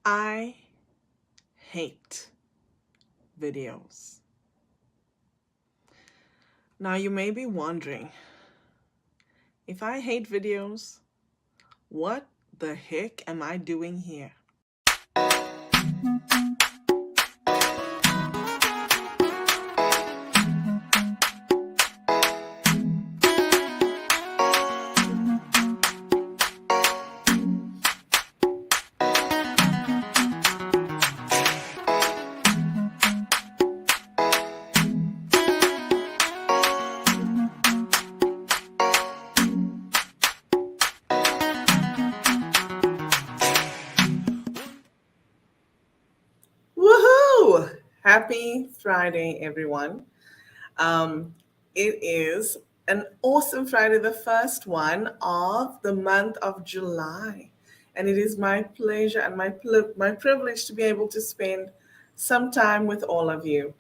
I hate videos. Now, you may be wondering, if I hate videos, what the heck am I doing here? Woohoo! Happy Friday, everyone. Um, it is an awesome Friday, the first one of the month of July. And it is my pleasure and my privilege to be able to spend some time with all of you.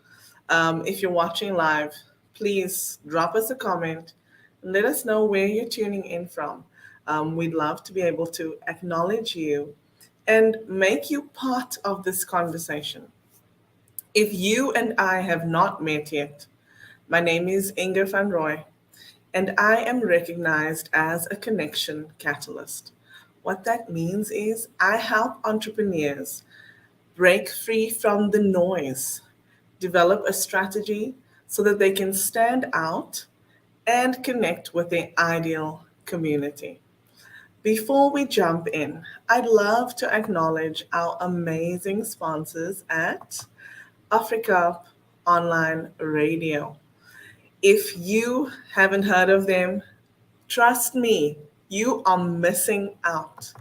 If you're watching live, please drop us a comment and let us know where you're tuning in from. We'd love to be able to acknowledge you and make you part of this conversation. If you and I have not met yet, my name is Ingor van Roy, and I am recognized as a connection catalyst. What that means is I help entrepreneurs break free from the noise, develop a strategy so that they can stand out and connect with their ideal community. Before we jump in, I'd love to acknowledge our amazing sponsors at Africa Online Radio. If you haven't heard of them, trust me, you are missing out.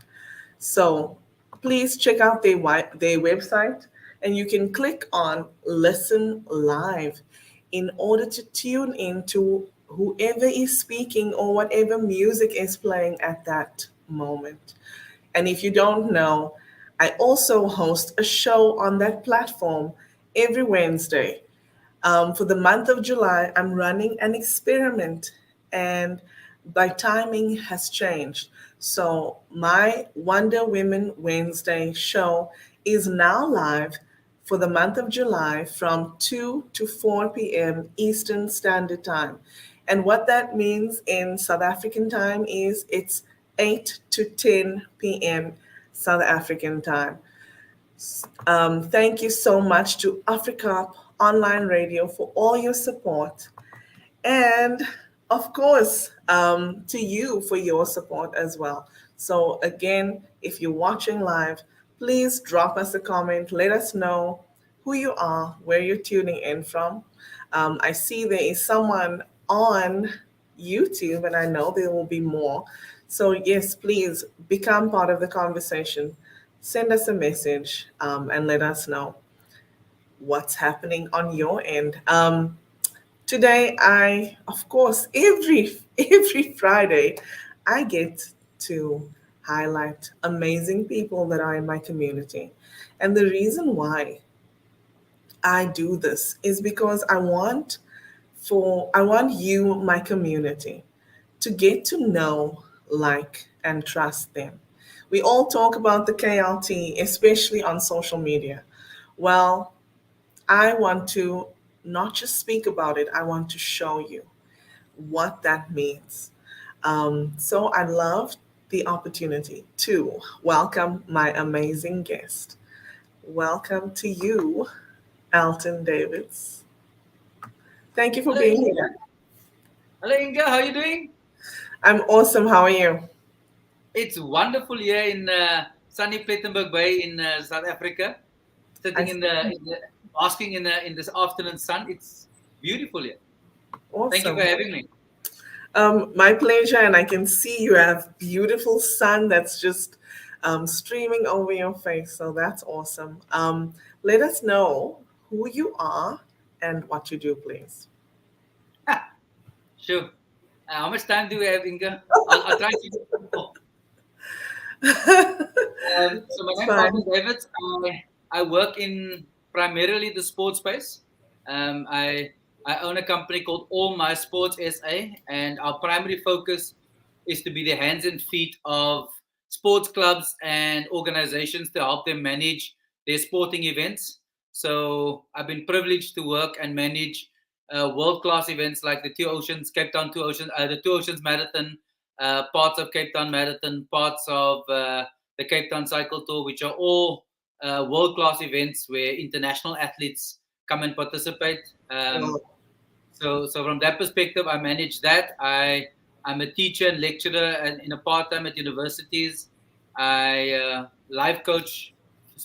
So please check out their website and you can click on Listen Live in order to tune in to whoever is speaking or whatever music is playing at that moment. And if you don't know, I also host a show on that platform every Wednesday. For the month of July, I'm running an experiment, and my timing has changed. So, my Wonder Women Wednesday show is now live for the month of July from 2 to 4 p.m. Eastern Standard Time. And what that means in South African time is it's 8 to 10 p.m. South African time. Thank you so much to Africa Online Radio for all your support. And of course, to you for your support as well. So, again, if you're watching live, please drop us a comment. Let us know who you are, where you're tuning in from. I see there is someone on YouTube, and I know there will be more. So, yes, please become part of the conversation. Send us a message and let us know what's happening on your end. Today, of course, every Friday, I get to highlight amazing people that are in my community. And the reason why I do this is because I want you, my community, to get to know, like, and trust them. We all talk about the KLT, especially on social media. Well, I want to not just speak about it, I want to show you what that means. So I love the opportunity to welcome my amazing guest. Welcome to you, Elton Davids. Thank you for Hello, being Inga. here. Hello, Inga. How are you doing? I'm awesome. How are you? It's wonderful here in sunny Plettenberg Bay in South Africa. I Sitting basking in this afternoon sun. It's beautiful here. Thank you for awesome. having me. My pleasure, and I can see you have beautiful sun that's just streaming over your face. So that's awesome. Let us know who you are and what you do, please. Sure. How much time do we have, Inga? I'll try to keep it simple. So my It's name is Elton fine. Davids. I work in primarily the sports space. Um, I I own a company called All My Sports SA, and our primary focus is to be the hands and feet of sports clubs and organizations to help them manage their sporting events. So I've been privileged to work and manage world-class events like the Two Oceans, Cape Town Two Oceans, the Two Oceans Marathon, parts of Cape Town Marathon, parts of the Cape Town Cycle Tour, which are all world-class events where international athletes come and participate. Wow. So from that perspective, I manage that. I'm a teacher and lecturer and in a part time at universities. I life coach,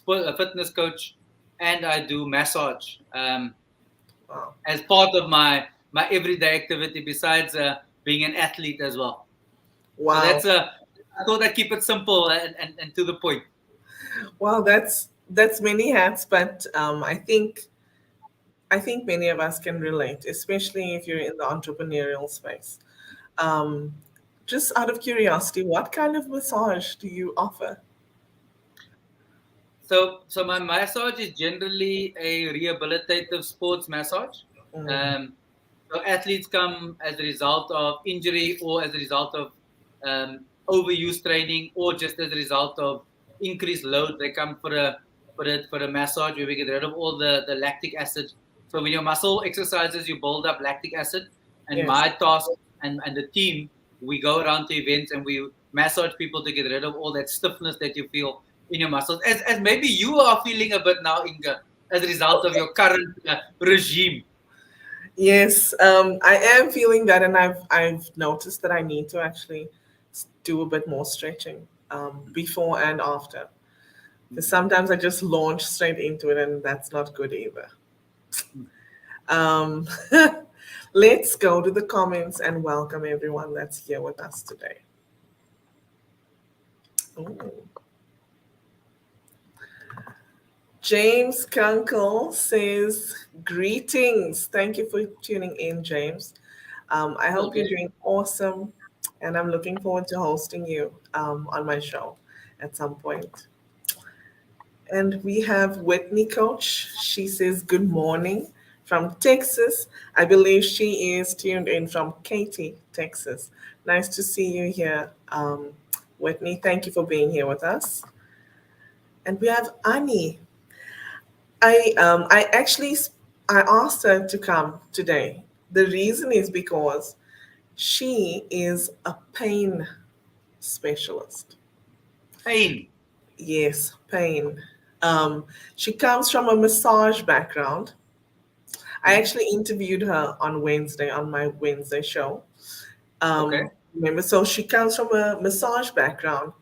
fitness coach, and I do massage Wow. as part of my everyday activity. Besides being an athlete as well. So Wow. that's I thought I'd keep it simple and to the point. Wow, that's many hats, but I think many of us can relate, especially if you're in the entrepreneurial space. Um, just out of curiosity, what kind of massage do you offer? So my massage is generally a rehabilitative sports massage. Mm, Um, so athletes come as a result of injury or as a result of overuse training or just as a result of increased load. They come for a massage where we get rid of all the lactic acid. So when your muscle exercises, you build up lactic acid. And yes. my task and the team, we go around to events and we massage people to get rid of all that stiffness that you feel in your muscles, as maybe you are feeling a bit now, Inga, as a result of your current regime. Yes, I am feeling that, and I've noticed that I need to actually do a bit more stretching before and after. Because sometimes I just launch straight into it, and that's not good either. Um, let's go to the comments and welcome everyone that's here with us today. Ooh. James Kunkel says, greetings. Thank you for tuning in, James. I hope you're Okay. doing awesome, and I'm looking forward to hosting you on my show at some point. And we have Whitney Coach. She says, good morning from Texas. I believe she is tuned in from Katy, Texas. Nice to see you here, Whitney. Thank you for being here with us. And we have Annie. I actually I asked her to come today. The reason is because she is a pain specialist. Pain. Yes, pain. She comes from a massage background. I Mhm. actually interviewed her on Wednesday on my Wednesday show. Okay. Remember, so she comes from a massage background,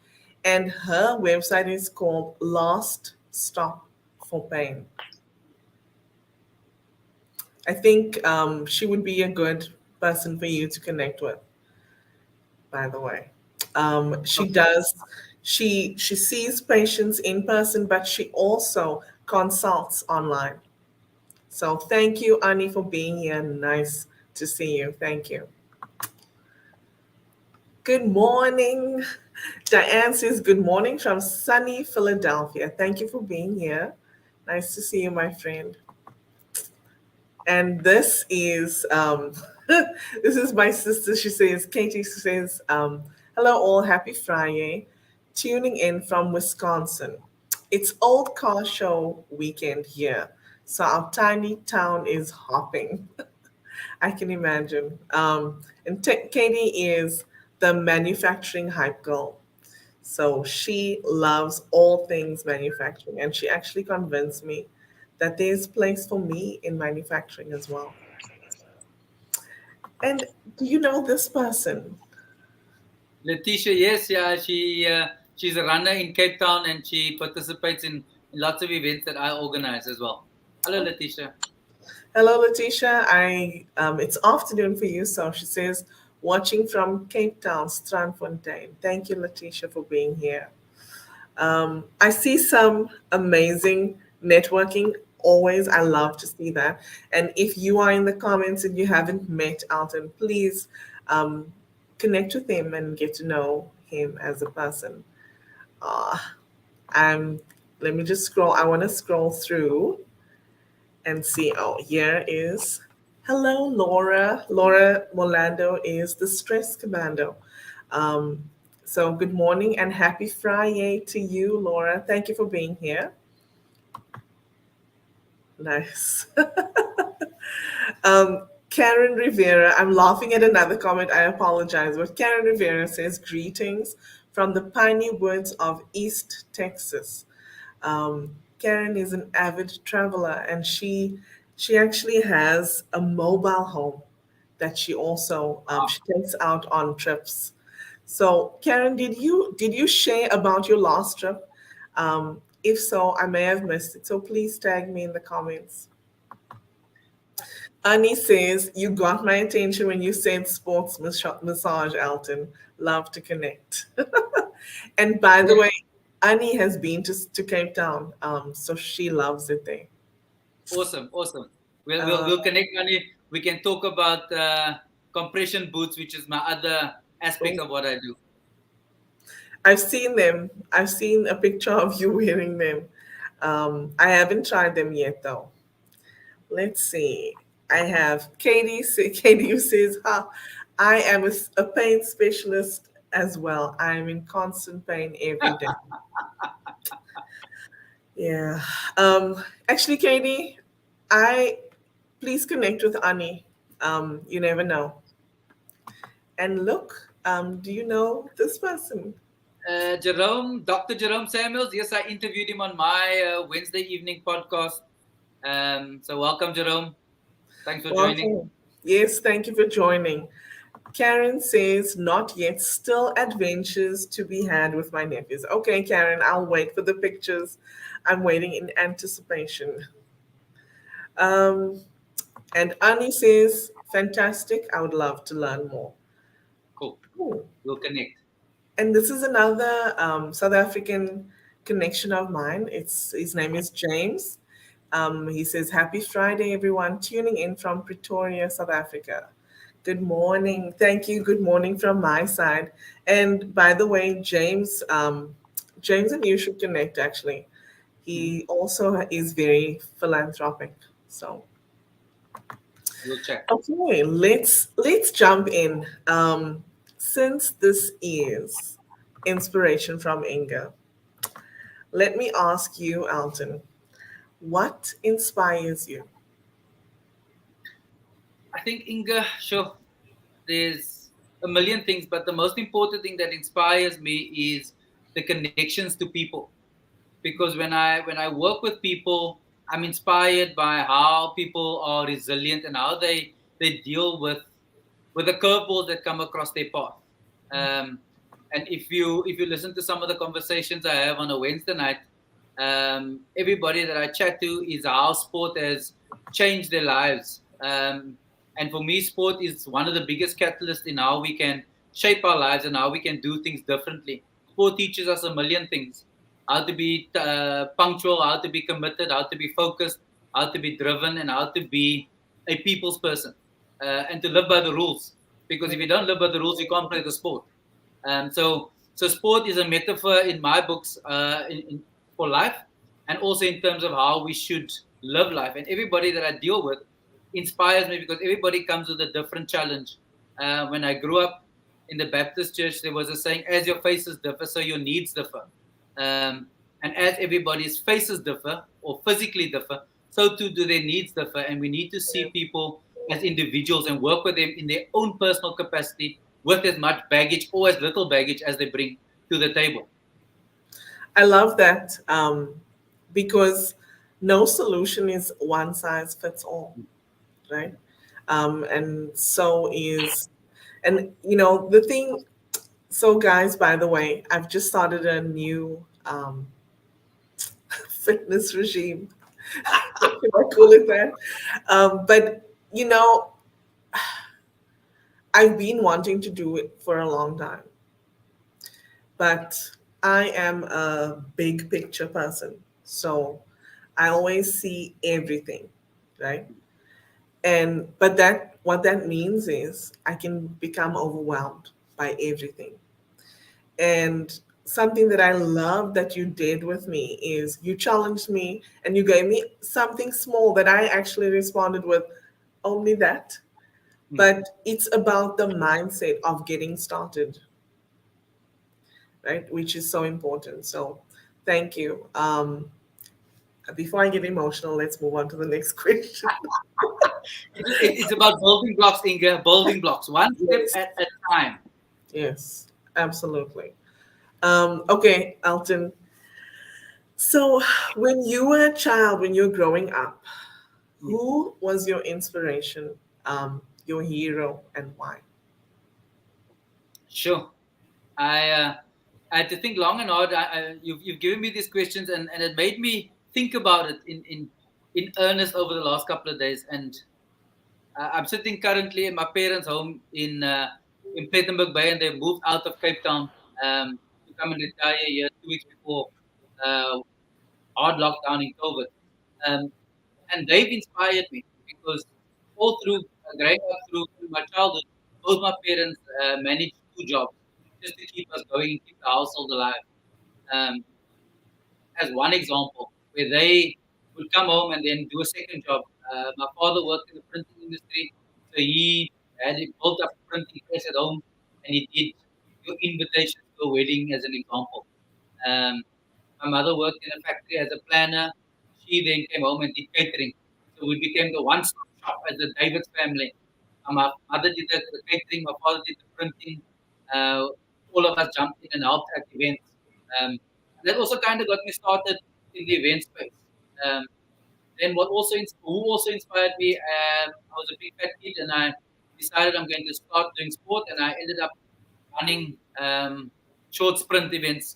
and her website is called Last Stop for Pain. I think she would be a good person for you to connect with, by the way. She Okay. does, she sees patients in person, but she also consults online. So thank you, Ani, for being here. Nice to see you. Thank you. Good morning. Diane says, good morning from sunny Philadelphia. Thank you for being here. Nice to see you, my friend. And this is this is my sister. She says, Katie says, hello all, happy Friday. Tuning in from Wisconsin. It's old car show weekend here. So our tiny town is hopping. I can imagine. And Katie is the manufacturing hype girl. So she loves all things manufacturing, and she actually convinced me that there's place for me in manufacturing as well. And do you know this person? Letitia, yes, yeah, she's a runner in Cape Town and she participates in lots of events that I organize as well. Hello, Oh, Letitia. hello, Letitia. I it's afternoon for you, so she says watching from Cape Town, Strandfontein. Thank you, Letitia, for being here. I see some amazing networking. Always, I love to see that. And if you are in the comments and you haven't met Alton, please um, connect with him and get to know him as a person. Uh, I'm. Let me just scroll. I want to scroll through and see. Oh, here is. Hello, Laura. Laura Molando is the stress commando. Um, So, good morning and happy Friday to you, Laura. Thank you for being here. Nice. Karen Rivera, I'm laughing at another comment. I apologize. But Karen Rivera says, greetings from the piney woods of East Texas. Karen is an avid traveler, and she actually has a mobile home that she also Wow. she takes out on trips. So, Karen, did you share about your last trip? If so, I may have missed it. So please tag me in the comments. Annie says, you got my attention when you said sports massage, Alton. Love to connect. And by the way, Annie has been to Cape Town, so she loves it there. Awesome, awesome. We'll Uh, we'll connect, Annie. We can talk about compression boots, which is my other aspect oh, of what I do. I've seen them. I've seen a picture of you wearing them. I haven't tried them yet, though. Let's see. I have Katie. Katie who says, I am a pain specialist as well. I am in constant pain every day. Yeah. Actually, Katie, I please connect with Annie. You never know. And look, do you know this person? Jerome, Dr. Jerome Samuels. Yes, I interviewed him on my Wednesday evening podcast. So welcome, Jerome. Thanks for joining. Welcome. Yes, thank you for joining. Karen says, not yet, still adventures to be had with my nephews. Okay, Karen, I'll wait for the pictures. I'm waiting in anticipation. Um, and Annie says, fantastic. I would love to learn more. Cool. Ooh. We'll connect. And this is another South African connection of mine. His name is James. He says, happy Friday, everyone, tuning in from Pretoria, South Africa. Good morning. Thank you. Good morning from my side. And by the way, James and you should connect actually. Mhm. He also is very philanthropic. So We'll check. okay, let's jump in. Since this is inspiration from Inga, let me ask you, Alton, what inspires you? I think, Inga, sure, there's a million things, but the most important thing that inspires me is the connections to people. Because when I work with people, I'm inspired by how people are resilient and how they deal with the curveballs that come across their path. Um, and if you listen to some of the conversations I have on a Wednesday night, everybody that I chat to is how sport has changed their lives. And for me, sport is one of the biggest catalysts in how we can shape our lives and how we can do things differently. Sport teaches us a million things: how to be punctual, how to be committed, how to be focused, how to be driven, and how to be a people's person, and to live by the rules. Because if you don't live by the rules, you can't play the sport. So sport is a metaphor in my books, for life, and also in terms of how we should live life. And everybody that I deal with inspires me because everybody comes with a different challenge. When I grew up in the Baptist church, there was a saying, "As your faces differ, so your needs differ." And as everybody's faces differ or physically differ, so too do their needs differ. And we need to see people as individuals and work with them in their own personal capacity with as much baggage or as little baggage as they bring to the table. I love that because no solution is one size fits all, right? And so is, and the thing. So, guys, by the way, I've just started a new fitness regime. Can I call it that? But I've been wanting to do it for a long time, but I am a big picture person. So I always see everything, right? And but that what that means is I can become overwhelmed by everything. And something that I love that you did with me is you challenged me and you gave me something small that I actually responded with only that. Hmm. But it's about the mindset of getting started. right? Which is so important. So thank you. Before I get emotional, let's move on to the next question. It's about building blocks, Inga. Building blocks, one step Yes, at a time. yes, absolutely. Okay, Alton. So, when you were a child, when you were growing up, Mm. who was your inspiration, your hero, and why? Sure. I had to think long and hard. You've given me these questions, and it made me think about it in earnest over the last couple of days. And I'm sitting currently in my parents' home in Plettenberg Bay, and they moved out of Cape Town to come and retire here 2 weeks before uh, hard lockdown in COVID. Um, and they've inspired me because all through growing up through my childhood, both my parents managed two jobs just to keep us going and keep the household alive. Um, as one example, where they would come home and then do a second job. My father worked in the printing industry, so he had built up a printing press at home, and he did your invitations to a wedding as an example. Um, my mother worked in a factory as a planner. She then came home and did catering. So we became the one-stop shop as the Davids family. My mother did the catering, my father did the printing. Uh, all of us jumped in and helped at events. That also kind of got me started in the event space. Um, then who also inspired me, I was a big fat kid and I decided I'm going to start doing sport, and I ended up running short sprint events.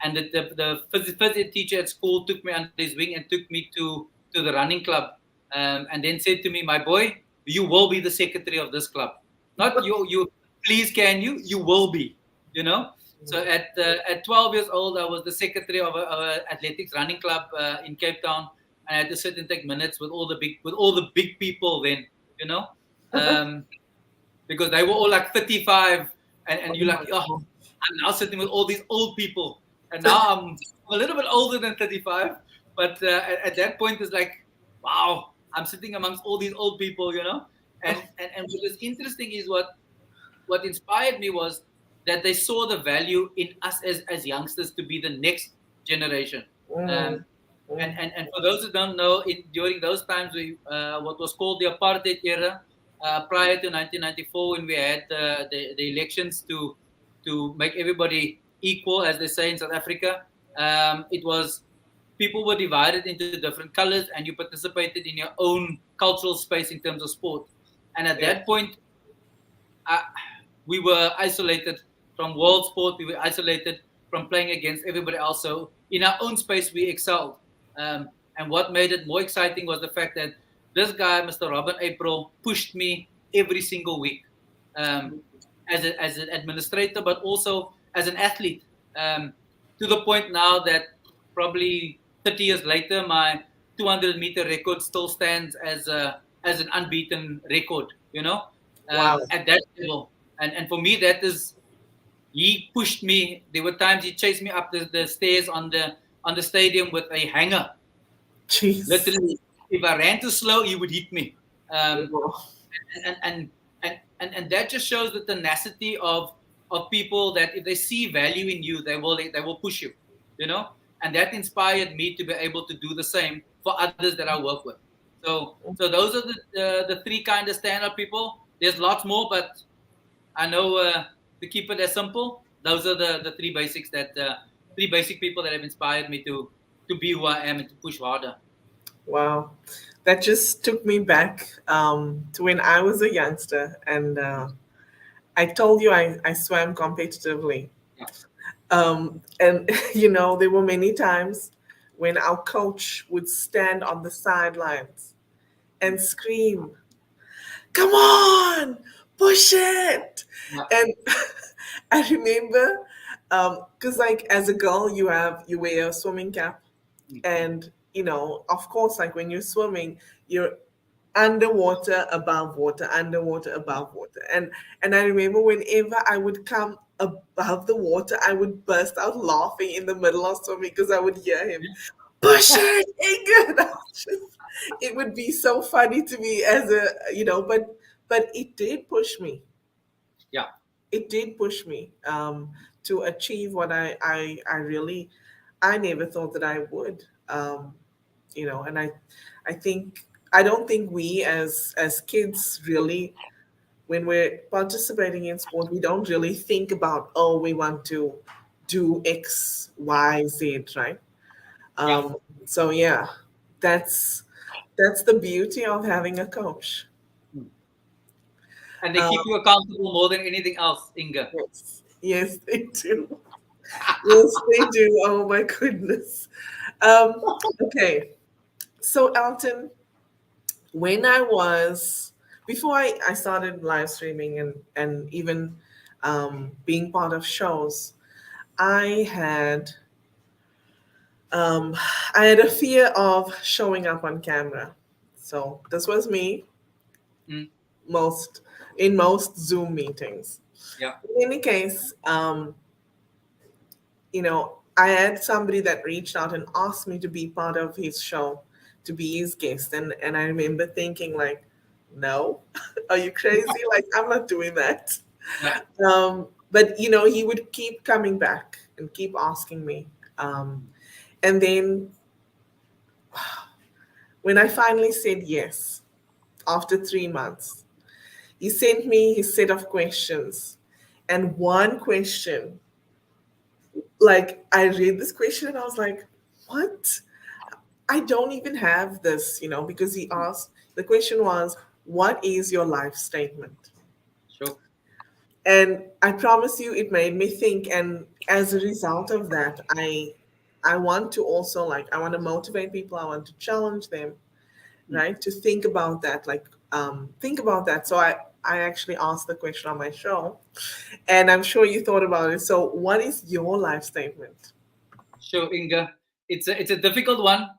And the phys teacher at school took me under his wing and took me to the running club, and then said to me, "My boy, you will be the secretary of this club. Not you. Please, can you? You will be. You know." So at 12 years old, I was the secretary of a athletics running club in Cape Town, and I had to sit and take minutes with all the big people then. You know. Um, because they were all like 35, and Oh you're like, my oh, God. I'm now sitting with all these old people, and now I'm a little bit older than 35, but at that point it's like, wow, I'm sitting amongst all these old people, you know. And what is interesting is what inspired me was that they saw the value in us as youngsters to be the next generation. um, Mm, mm, and for those who don't know, during those times, what was called the apartheid era, prior to 1994, when we had the elections to make everybody equal, as they say in South Africa, it was people were divided into different colors, and you participated in your own cultural space in terms of sport. And at yeah. that point, uh, we were isolated from world sport. We were isolated from playing against everybody else. So in our own space, we excelled. And what made it more exciting was the fact that this guy, Mr. Robin April, pushed me every single week, um, as an administrator, but also as an athlete. To the point now that probably 30 years later, my 200-meter record still stands as an unbeaten record. You know, Wow. at that level. And for me, that is, he pushed me. There were times he chased me up the stairs on the stadium with a hanger. Jeez. Literally, if I ran too slow, he would hit me. Um, Oh, and, and, and that just shows the tenacity of people, that if they see value in you, they will push you, you know. And that inspired me to be able to do the same for others that I work with. So those are the three kind of stand-up people. There's lots more, but I know, to keep it as simple, those are the three basics, that three basic people that have inspired me to be who I am and to push harder. wow. That just took me back to when I was a youngster, and I told you I swam competitively. Yeah. And, there were many times when our coach would stand on the sidelines and scream, "Come on, push it!" Yeah. And I remember, because like as a girl, you wear a swimming cap, and of course, like when you're swimming, you're underwater, above water, underwater, above water, and I remember whenever I would come above the water, I would burst out laughing in the middle of swimming because I would hear him, "Push it, Ingrid!" It would be so funny to me as a, but it did push me. Yeah. It did push me to achieve what I really, I never thought that I would. And I think, I don't think we as kids really, when we're participating in sport, we don't really think about, oh, we want to do X, Y, Z, right? Yeah. Um, so yeah, that's that's the beauty of having a coach. Mm. And they Um, keep you accountable more than anything else, Inga. yes, yes, they do. Yes, they do. Oh my goodness. Okay, so Elton, when I was before I started live streaming and even being part of shows, I had um, I had a fear of showing up on camera. So this was me Mm. most in most Zoom meetings. Yeah. In any case, I had somebody that reached out and asked me to be part of his show, to be his guest, and I remember thinking like, no, are you crazy? Like I'm not doing that. Yeah. But he would keep coming back and keep asking me. And then when I finally said yes, after 3 months, he sent me his set of questions. And one question, like I read this question and I was like, what? I don't even have this, because he asked, the question was, what is your life statement? Sure. And I promise you, it made me think. And as a result of that, I want to also, like, I want to motivate people. I want to challenge them, Mm. right? To think about that, like, think about that. So I actually asked the question on my show, and I'm sure you thought about it. So what is your life statement? Sure, Inga. It's a difficult one.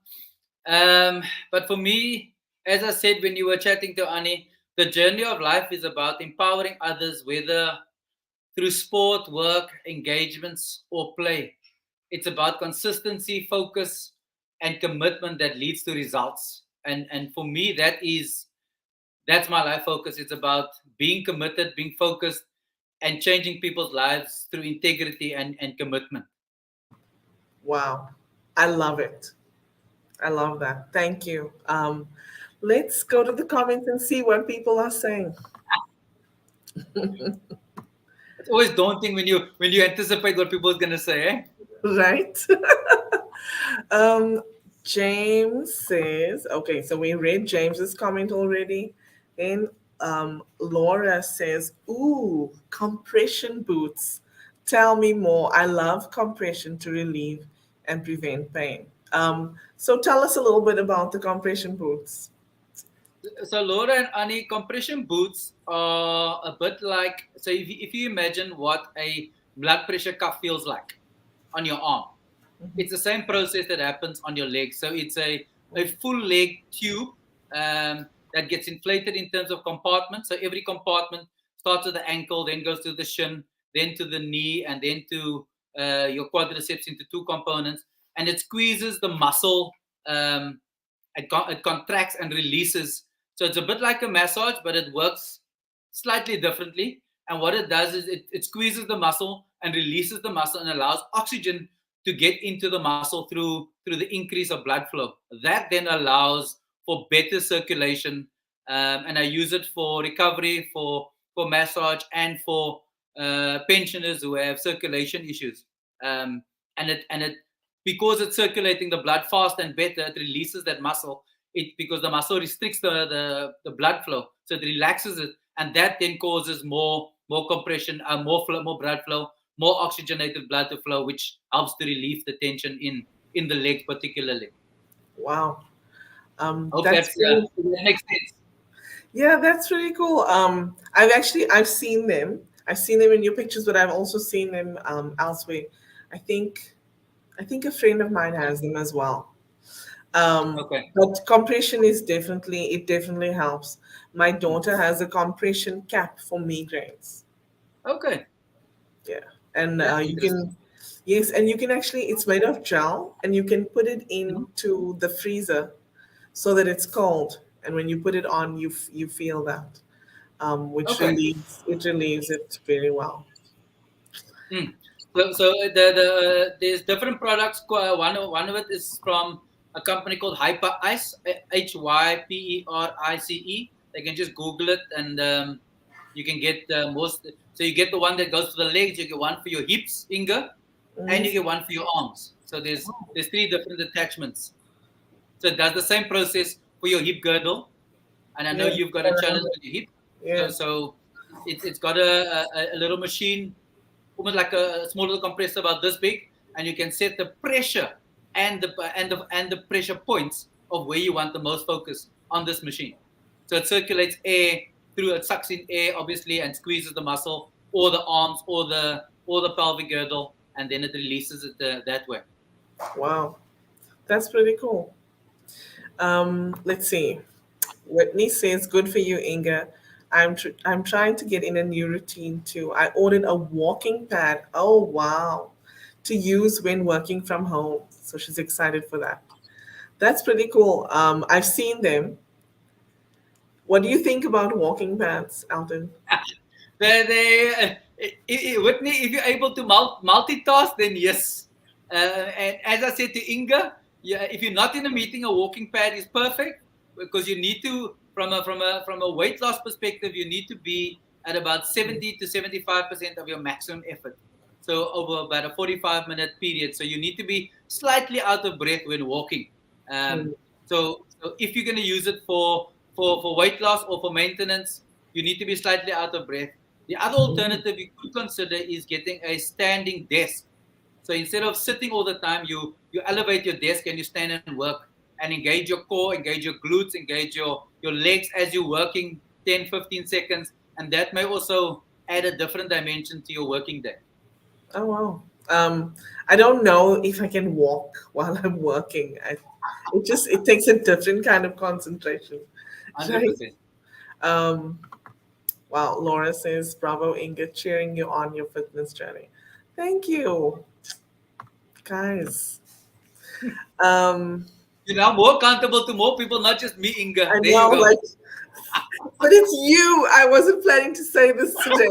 Um, but for me, as I said when you were chatting to Annie, the journey of life is about empowering others, whether through sport, work, engagements, or play. It's about consistency, focus, and commitment that leads to results. And for me, that's my life focus. It's about being committed, being focused, and changing people's lives through integrity and commitment. Wow, I love it. I love that. Thank you. Let's go to the comments and see what people are saying. It's always daunting when you anticipate what people are gonna say, eh? Right? um, James says, okay, so we read James's comment already. Then Laura says, ooh, compression boots. Tell me more. I love compression to relieve and prevent pain. So tell us a little bit about the compression boots. So Laura and Annie, compression boots are a bit like, so if you imagine what a blood pressure cuff feels like on your arm, it's the same process that happens on your leg. So it's a full leg tube that gets inflated in terms of compartments. So every compartment starts at the ankle, then goes to the shin, then to the knee, and then to your quadriceps into two components. And it squeezes the muscle. It contracts and releases. So it's a bit like a massage, but it works slightly differently. And what it does is it squeezes the muscle and releases the muscle and allows oxygen to get into the muscle through the increase of blood flow. That then allows for better circulation. And I use it for recovery, for massage, and for pensioners who have circulation issues. And it because it's circulating the blood fast and better, it releases that muscle. It because the muscle restricts the blood flow, so it relaxes it, and that then causes more compression, more blood flow, more oxygenated blood to flow, which helps to relieve the tension in the legs particularly. Wow. Hope That's really, that makes sense. yeah, that's really cool. I've seen them. I've seen them in your pictures, but I've also seen them elsewhere. I think I think a friend of mine has them as well. Okay. But compression is definitely helps. My daughter has a compression cap for migraines. Okay. Yeah, and That's you interesting. can, yes, and you can actually, it's made of gel, and you can put it Mhm. into the freezer so that it's cold, and when you put it on, you feel that, which Okay. relieves it very well. Mm. there's different products. One of it is from a company called Hyperice, Hyperice. They can just Google it, and you can get most. So you get the one that goes to the legs. You get one for your hips, Ingor, and Mm. you get one for your arms. So there's three different attachments. So it does the same process for your hip girdle, and I know Yeah, you've got I a challenge remember. with your hip. So, Yeah. so it's got a little machine, almost like a small little compressor about this big, and you can set the pressure and the pressure points of where you want the most focus on this machine. So it circulates air through, it sucks in air obviously and squeezes the muscle or the arms or the pelvic girdle, and then it releases it that way. Wow, that's pretty cool. Let's see. Whitney says, "Good for you, Inga. I'm trying to get in a new routine too. I ordered a walking pad. Oh wow, to use when working from home. So she's excited for that. That's pretty cool. I've seen them. What do you think about walking pads, Alton? Whitney, if you're able to multitask, then yes. And as I said to Inga, yeah, if you're not in a meeting, a walking pad is perfect because you need to, from a weight loss perspective, you need to be at about 70 to 75% of your maximum effort. So over about a 45-minute period. So you need to be slightly out of breath when walking. Mm, So if you're going to use it for weight loss or for maintenance, you need to be slightly out of breath. The other mm, alternative you could consider is getting a standing desk. So instead of sitting all the time, you elevate your desk and you stand and work and engage your core, engage your glutes, engage your legs as you're working 10, 15 seconds. And that may also add a different dimension to your working day. oh wow. I don't know if I can walk while I'm working. It takes a different kind of concentration, right? 100%. Um, wow. Laura says, "Bravo, Inga, cheering you on your fitness journey." Thank you, guys. Um, You're now more accountable to more people, not just me, Inga. I There you know, go. like, but it's you. I wasn't planning to say this today.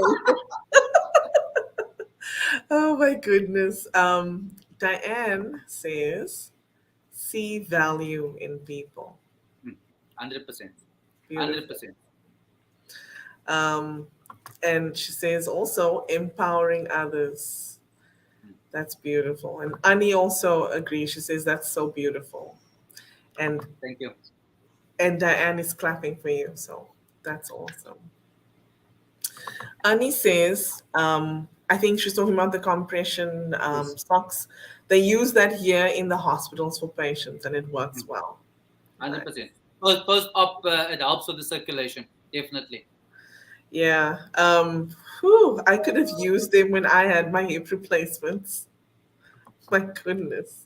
Oh my goodness. Diane says, "See value in people." 100%. Beautiful. 100%. Um, and she says also empowering others. That's beautiful. And Annie also agrees. She says that's so beautiful. And Thank you. and Diane is clapping for you. So that's awesome. Annie says, I think she's talking about the compression Yes. socks. They use that here in the hospitals for patients, and it works well. Right. 100%. Post op, it helps with the circulation, definitely. Yeah. I could have used them when I had my hip replacements. My goodness.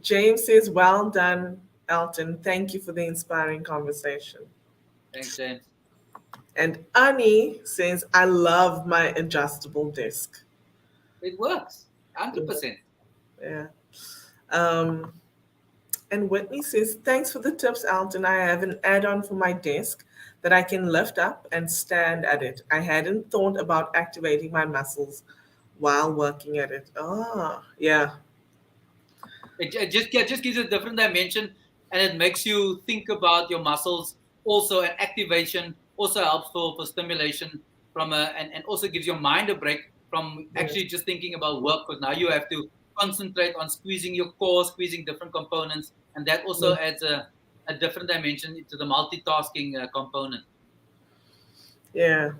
James says, "Well done, Elton. Thank you for the inspiring conversation." Thanks, James. And Annie says, "I love my adjustable disc." It works, Yeah. 100%. Yeah. Um, and Whitney says, "Thanks for the tips, Alton. I have an add on for my desk that I can lift up and stand at it. I hadn't thought about activating my muscles while working at it." Ah, yeah. It just gives a different dimension, and it makes you think about your muscles also, and activation also helps for stimulation and also gives your mind a break from Yes. actually just thinking about work, because now you have to concentrate on squeezing your core, squeezing different components, and that also Yes. adds a different dimension to the multitasking component. Yeah.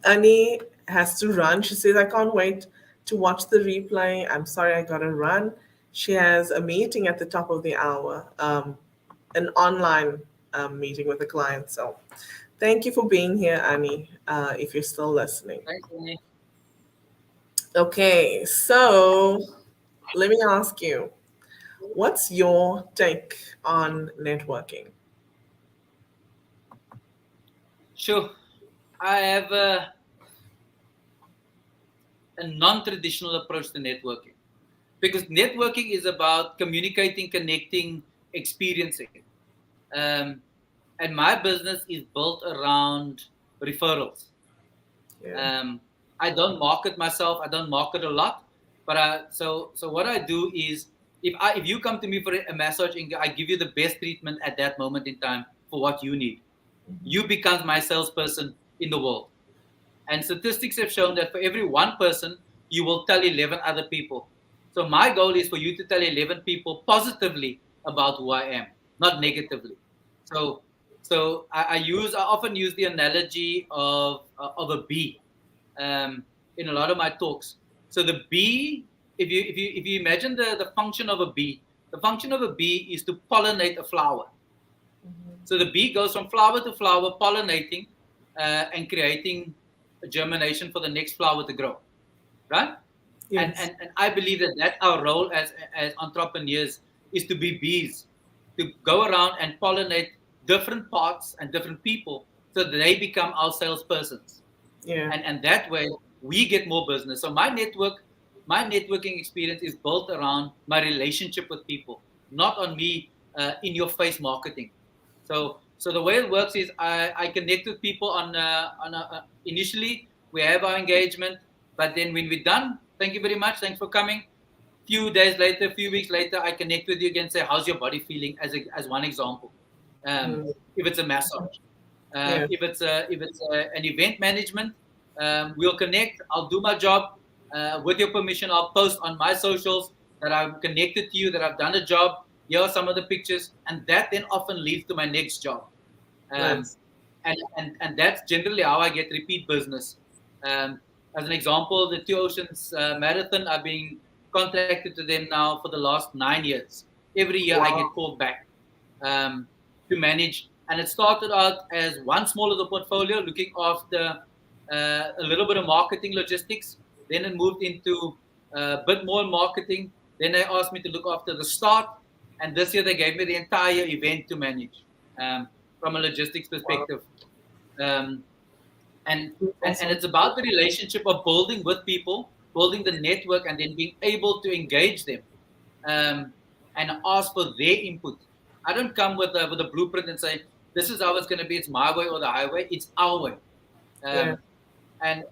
Annie has to run. She says, "I can't wait to watch the replay. I'm sorry I got to run." She has a meeting at the top of the hour, an online meeting with a client. So thank you for being here, Annie, if you're still listening. Thanks, Tony. Okay, so let me ask you, what's your take on networking? Sure. I have a non-traditional approach to networking, because networking is about communicating, connecting, experiencing. Um, and my business is built around referrals. Yeah. Um, I don't market myself. I don't market a lot. But so what I do is, if you come to me for a massage, I give you the best treatment at that moment in time for what you need. You become my salesperson in the world. And statistics have shown that for every one person, you will tell 11 other people. So my goal is for you to tell 11 people positively about who I am, not negatively. So I often use the analogy of a bee in a lot of my talks. So the bee, if you imagine the function of a bee, the function of a bee is to pollinate a flower. So the bee goes from flower to flower, pollinating and creating a germination for the next flower to grow, right? And, Yes. and, and I believe that that's our role as entrepreneurs, is to be bees, to go around and pollinate different parts and different people so that they become our salespersons. Yeah. And that way we get more business. So my networking experience is built around my relationship with people, not on me in your face marketing. So the way it works is I connect with people initially we have our engagement, but then when we're done, thank you very much, thanks for coming. Few days later, few weeks later, I connect with you again, say how's your body feeling, as one example. Mm. If it's a massage, Yeah. if it's an event management, we'll connect. I'll do my job. With your permission, I'll post on my socials that I'm connected to you, that I've done a job. Here are some of the pictures, and that then often leads to my next job. Um, Nice. and that's generally how I get repeat business. As an example, the Two Oceans Marathon, I've been contacted to them now for the last 9 years. Every year I get Wow. called back to manage. And it started out as one small of the portfolio, looking after a little bit of marketing logistics. Then it moved into a bit more marketing. Then they asked me to look after the start. And this year they gave me the entire event to manage from a logistics Wow. perspective. Um, and Awesome. it's about the relationship of building with people, building the network, and then being able to engage them um, and ask for their input. I don't come with a blueprint and say this is how it's going to be. It's my way or the highway. It's our way, Yeah. um, and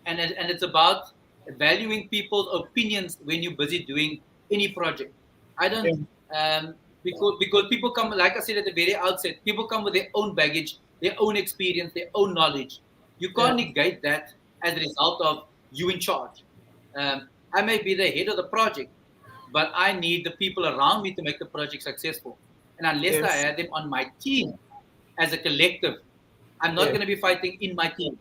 and it's about valuing people's opinions when you're busy doing any project. I don't Yeah. because people come, like I said at the very outset, people come with their own baggage, their own experience, their own knowledge. You Yeah. can't negate that as a result of you in charge. I may be the head of the project, but I need the people around me to make the project successful. And unless I Yes. have them on my team as a collective, I'm not Yeah. going to be fighting in my team.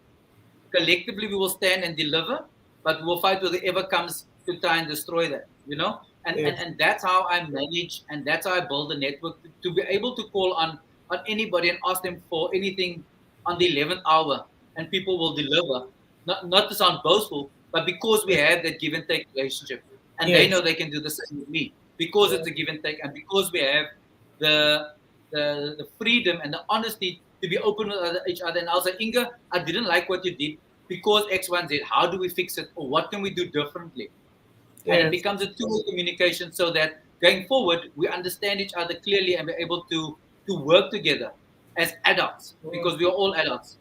Collectively, we will stand and deliver, but we will fight with whoever comes to try and destroy that, you know? Yes. And that's how I manage, and that's how I build a network to be able to call on anybody and ask them for anything on the 11th hour, and people will deliver. Not to sound boastful, but because we Yeah. have that give and take relationship, and they know Yes. they can do the same with me because Yeah. it's a give and take, and because we have the the freedom and the honesty to be open with each other. And I'll say, Inga, I didn't like what you did because X, Y, and Z. How do we fix it, or what can we do differently? And it Yes. becomes a two-way communication so that going forward we understand each other clearly and we're able to work together as adults Mm. because we are all adults.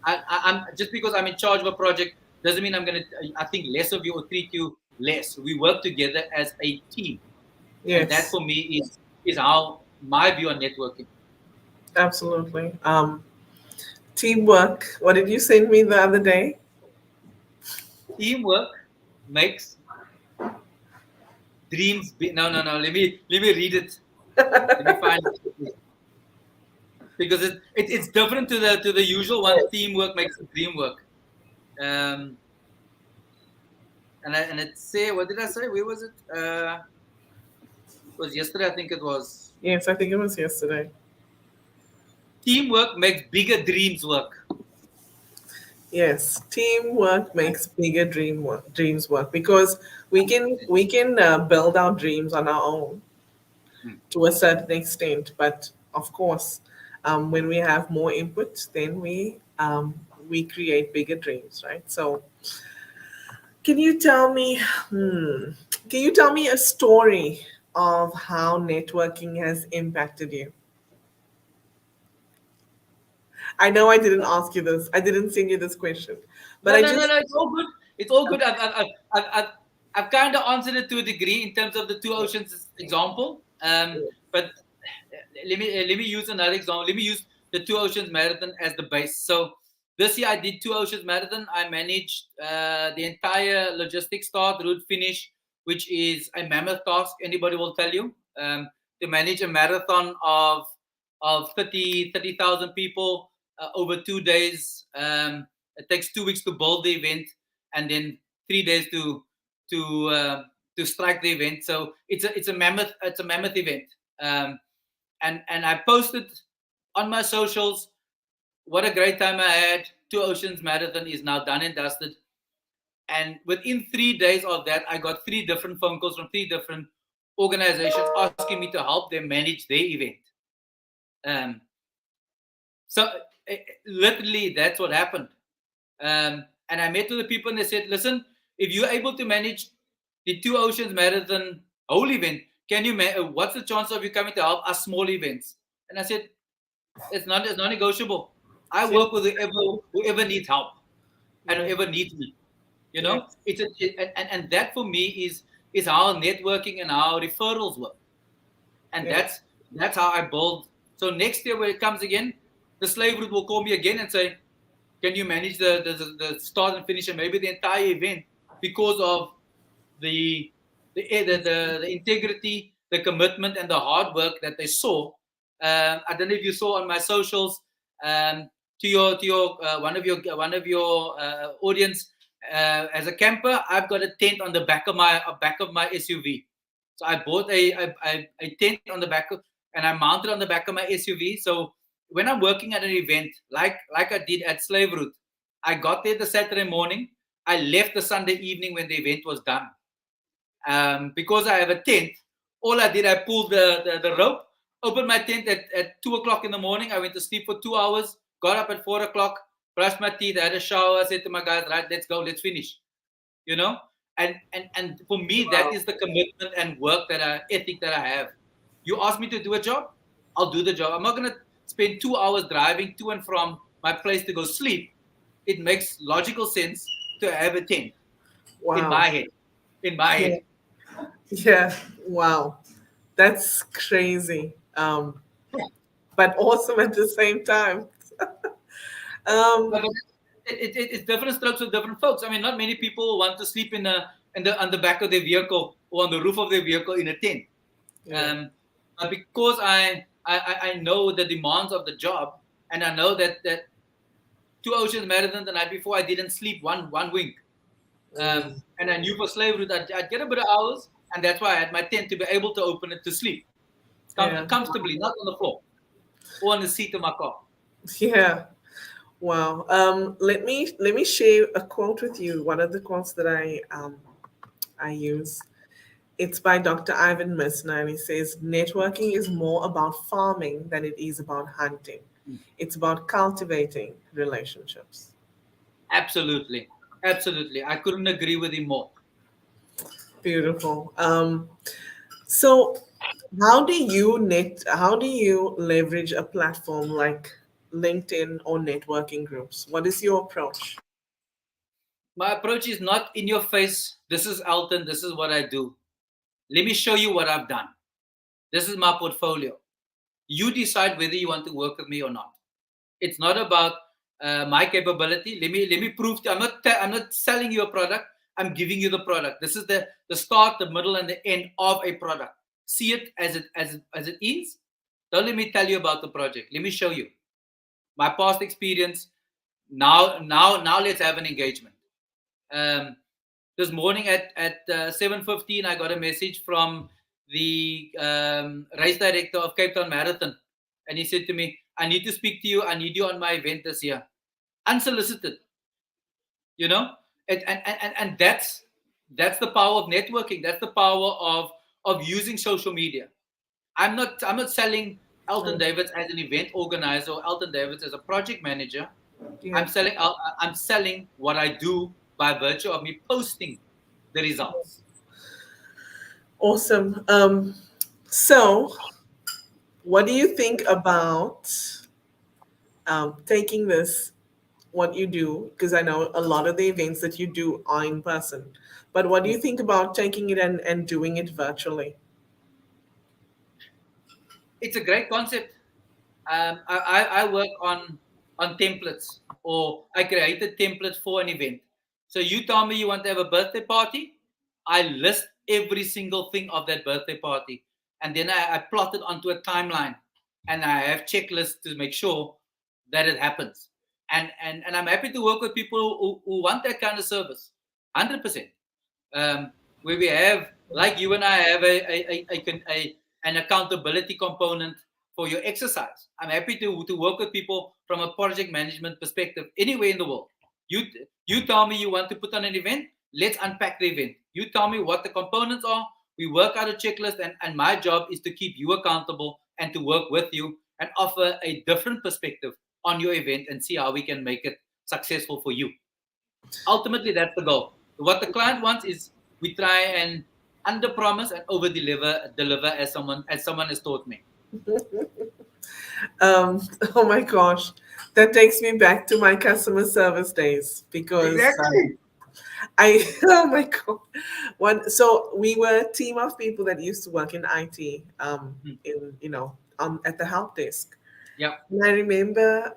I'm just because I'm in charge of a project doesn't mean I'm going to I think less of you or treat you less. We work together as a team, and that Yes. for me is how my view on networking. Absolutely. Teamwork. What did you send me the other day? Teamwork makes dreams be. No, no, no. Let me read it. Let me find it because it's different to the usual one. Yes. Teamwork makes the dream work. Um, and it say, what did I say? Where was it? It was yesterday. I think it was. Yes, I think it was yesterday. Teamwork makes bigger dreams work. Yes, teamwork makes bigger dreams work because we can build our dreams on our own Hmm. to a certain extent, but of course, when we have more input, then we create bigger dreams, right? So, can you tell me, can you tell me a story of how networking has impacted you? I know I didn't ask you this. I didn't send you this question, but No, I no, no, just no. It's all good. It's all good. I've kind of answered it to a degree in terms of the two oceans example. But let me use another example. Let me use the two oceans marathon as the base. So this year I did two oceans marathon. I managed the entire logistics start, route, finish, which is a mammoth task. Anybody will tell you to manage a marathon of 30,000 people over 2 days. It takes 2 weeks to build the event, and then 3 days to uh, to strike the event. So it's a mammoth event. Um, and I posted on my socials what a great time I had. Two Oceans Marathon is now done and dusted. And within 3 days of that, I got 3 different phone calls from 3 different organizations asking me to help them manage their event. Um, so literally, that's what happened. And I met with the people and they said, listen, if you're able to manage the Two Oceans Marathon whole event, what's the chance of you coming to help us small events? And I said, it's not negotiable. I yeah, work with whoever needs help and yeah, whoever needs me. yeah, And that for me is how networking and how referrals work. And yeah. that's how I build. So next year when it comes again, the slave route will call me again and say, can you manage the start and finish and maybe the entire event because of the the integrity, the commitment, and the hard work that they saw. I don't know if you saw on my socials. To your one of your audience, as a camper, I've got a tent on the back of my SUV. So I bought a tent on the back of, and I mounted on the back of my SUV. So when I'm working at an event like I did at Slave Route, I got there the Saturday morning. I left the Sunday evening when the event was done. Because I have a tent, all I did, I pulled the rope, opened my tent at 2 o'clock in the morning. I went to sleep for 2 hours, got up at 4 o'clock, brushed my teeth, I had a shower. I said to my guys, right, let's go, let's finish. You know? And for me, that Wow. is the commitment and ethic that I have. You ask me to do a job, I'll do the job. I'm not going to spend 2 hours driving to and from my place to go sleep. It makes logical sense to have a tent in Wow. my head. In my Yeah. head. Yeah. Wow. That's crazy. But awesome at the same time. But Um, it's different strokes for different folks. I mean, not many people want to sleep on the back of their vehicle or on the roof of their vehicle in a tent. yeah. Um, but because I know the demands of the job, and I know that Two Oceans Marathon the night before I didn't sleep one wink. Mm, And I knew for Slave Route I'd get a bit of hours, and that's why I had my tent to be able to open it to sleep yeah. comfortably, not on the floor or on the seat of my car. Yeah. Wow. Let me share a quote with you. One of the quotes that I use. It's by Dr. Ivan Misner, and he says, networking is more about farming than it is about hunting. It's about cultivating relationships. Absolutely. Absolutely. I couldn't agree with him more. Beautiful. So how do you leverage a platform like LinkedIn or networking groups? What is your approach? My approach is not in your face. This is Elton. This is what I do. Let me show you what I've done. This is my portfolio. You decide whether you want to work with me or not. It's not about my capability. Let me prove to you. I'm not selling you a product. I'm giving you the product. This is the start, the middle, and the end of a product. See it as it is. Don't let me tell you about the project. Let me show you my past experience. Now let's have an engagement. Um, this morning at 7:15, I got a message from the race director of Cape Town Marathon, and he said to me, "I need to speak to you. I need you on my event this year, unsolicited." You know, and that's the power of networking. That's the power of using social media. I'm not selling Elton Oh, Davids as an event organizer or Elton Davids as a project manager. yeah, I'm selling what I do by virtue of me posting the results. awesome. So what do you think about taking this, what you do, because I know a lot of the events that you do are in person, but what do you think about taking it and doing it virtually? It's a great concept. I work on templates, or I created templates for an event. So you tell me you want to have a birthday party, I list every single thing of that birthday party, and then I plot it onto a timeline, and I have checklists to make sure that it happens. And I'm happy to work with people who want that kind of service, 100%. Where we have, like you and I have an accountability component for your exercise. I'm happy to work with people from a project management perspective anywhere in the world. You you tell me you want to put on an event, let's unpack the event. You tell me what the components are, we work out a checklist, and my job is to keep you accountable and to work with you and offer a different perspective on your event and see how we can make it successful for you. Ultimately, that's the goal. What the client wants is we try and under promise and over deliver, as someone has taught me. Oh my gosh, that takes me back to my customer service days because Exactly. I oh my god, so we were a team of people that used to work in IT, Mm. in at the help desk. Yeah. And I remember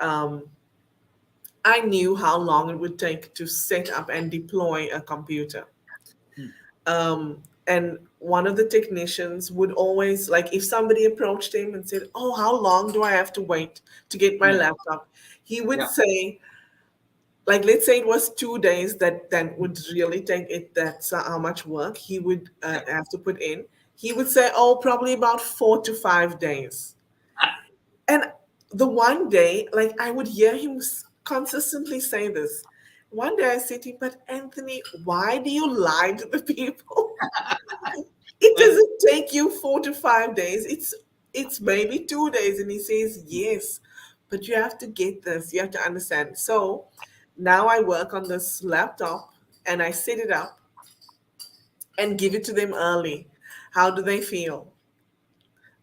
I knew how long it would take to set up and deploy a computer. Mm. And one of the technicians would always, like, if somebody approached him and said, "Oh, how long do I have to wait to get my Yeah. laptop?" He would Yeah. say, like, let's say it was 2 days that would really take it. That's how much work he would Yeah. have to put in. He would say, "Oh, probably about 4 to 5 days." And the one day, like, I would hear him consistently say this. One day I said to him, "But Anthony, why do you lie to the people? It Uh, doesn't take you 4 to 5 days. It's maybe 2 days." And he says, "Yes, but you have to get this. You have to understand." So now I work on this laptop and I set it up and give it to them early. How do they feel?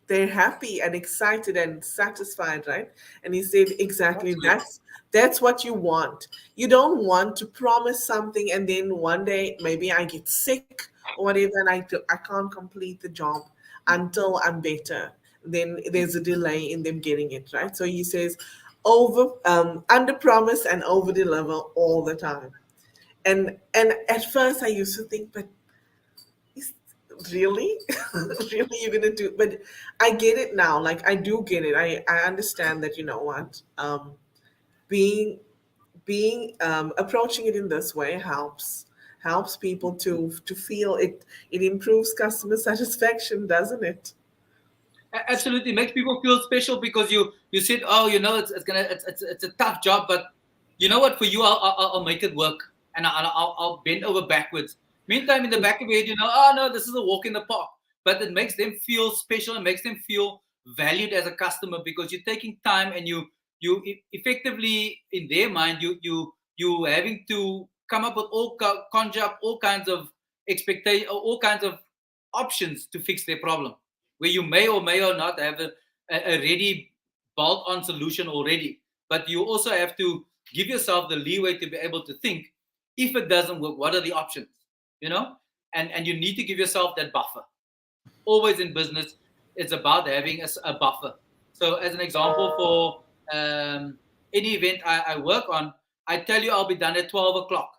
They're happy and excited and satisfied, right? And he said, exactly, Absolutely. that's what you want. You don't want to promise something and then one day maybe I get sick or whatever, and I can't complete the job until I'm better. Then there's a delay in them getting it, right? So he says, under promise and over deliver all the time. And at first I used to think, but is really really you're gonna do, but I get it now. Like, I do get it. I understand that, you know what, being approaching it in this way helps people to feel it. It improves customer satisfaction, doesn't it? Absolutely makes people feel special because you said, oh, it's a tough job, but you know what? For you, I'll make it work, and I'll bend over backwards. Meantime, in the back of your head, oh no, this is a walk in the park. But it makes them feel special and makes them feel valued as a customer because you're taking time and effectively in their mind you having to come up with conjure up all kinds of expectation, all kinds of options to fix their problem, where you may or may or not have a ready bolt-on solution already, but you also have to give yourself the leeway to be able to think, if it doesn't work, what are the options, you know and you need to give yourself that buffer. Always in business, it's about having a buffer. So as an example, for any event I work on, I tell you I'll be done at 12 o'clock,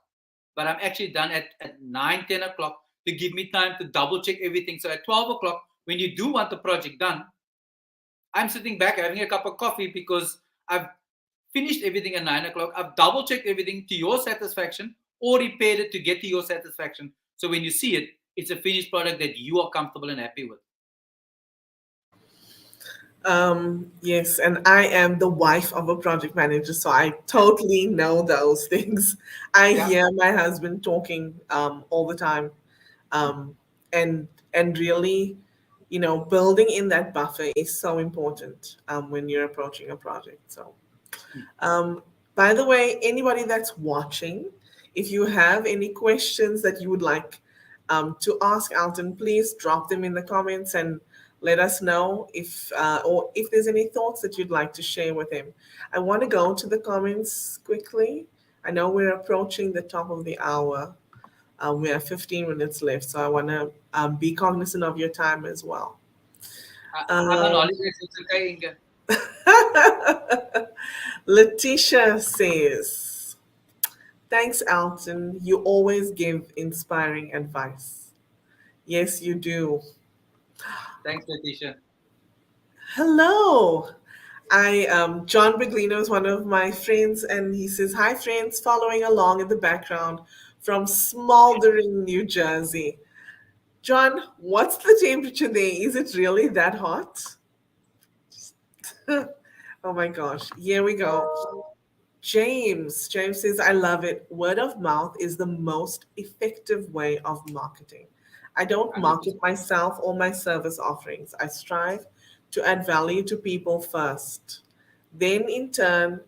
but I'm actually done at 9, 10 o'clock to give me time to double check everything. So at 12 o'clock, when you do want the project done, I'm sitting back having a cup of coffee because I've finished everything at 9 o'clock. I've double checked everything to your satisfaction or repaired it to get to your satisfaction. So when you see it, it's a finished product that you are comfortable and happy with. Yes, and I am the wife of a project manager, so I totally know those things. I Yeah. hear my husband talking all the time, um, and really, building in that buffer is so important when you're approaching a project. So, um, by the way, anybody that's watching, if you have any questions that you would like to ask Alton, please drop them in the comments, and Let us know if or if there's any thoughts that you'd like to share with him. I want to go to the comments quickly. I know we're approaching the top of the hour. We have 15 minutes left, so I want to be cognizant of your time as well. I'm on Um, holiday, so it's okay, Inga. Letitia says, "Thanks, Alton. You always give inspiring advice." Yes, you do. Thanks, Letitia. Hello. John Briglino is one of my friends, and he says, "Hi, friends, following along in the background from smoldering New Jersey." John, what's the temperature there? Is it really that hot? Oh my gosh. Here we go. James says, "I love it. Word of mouth is the most effective way of marketing. I don't 100%. market myself or my service offerings. I strive to add value to people first. Then, in turn,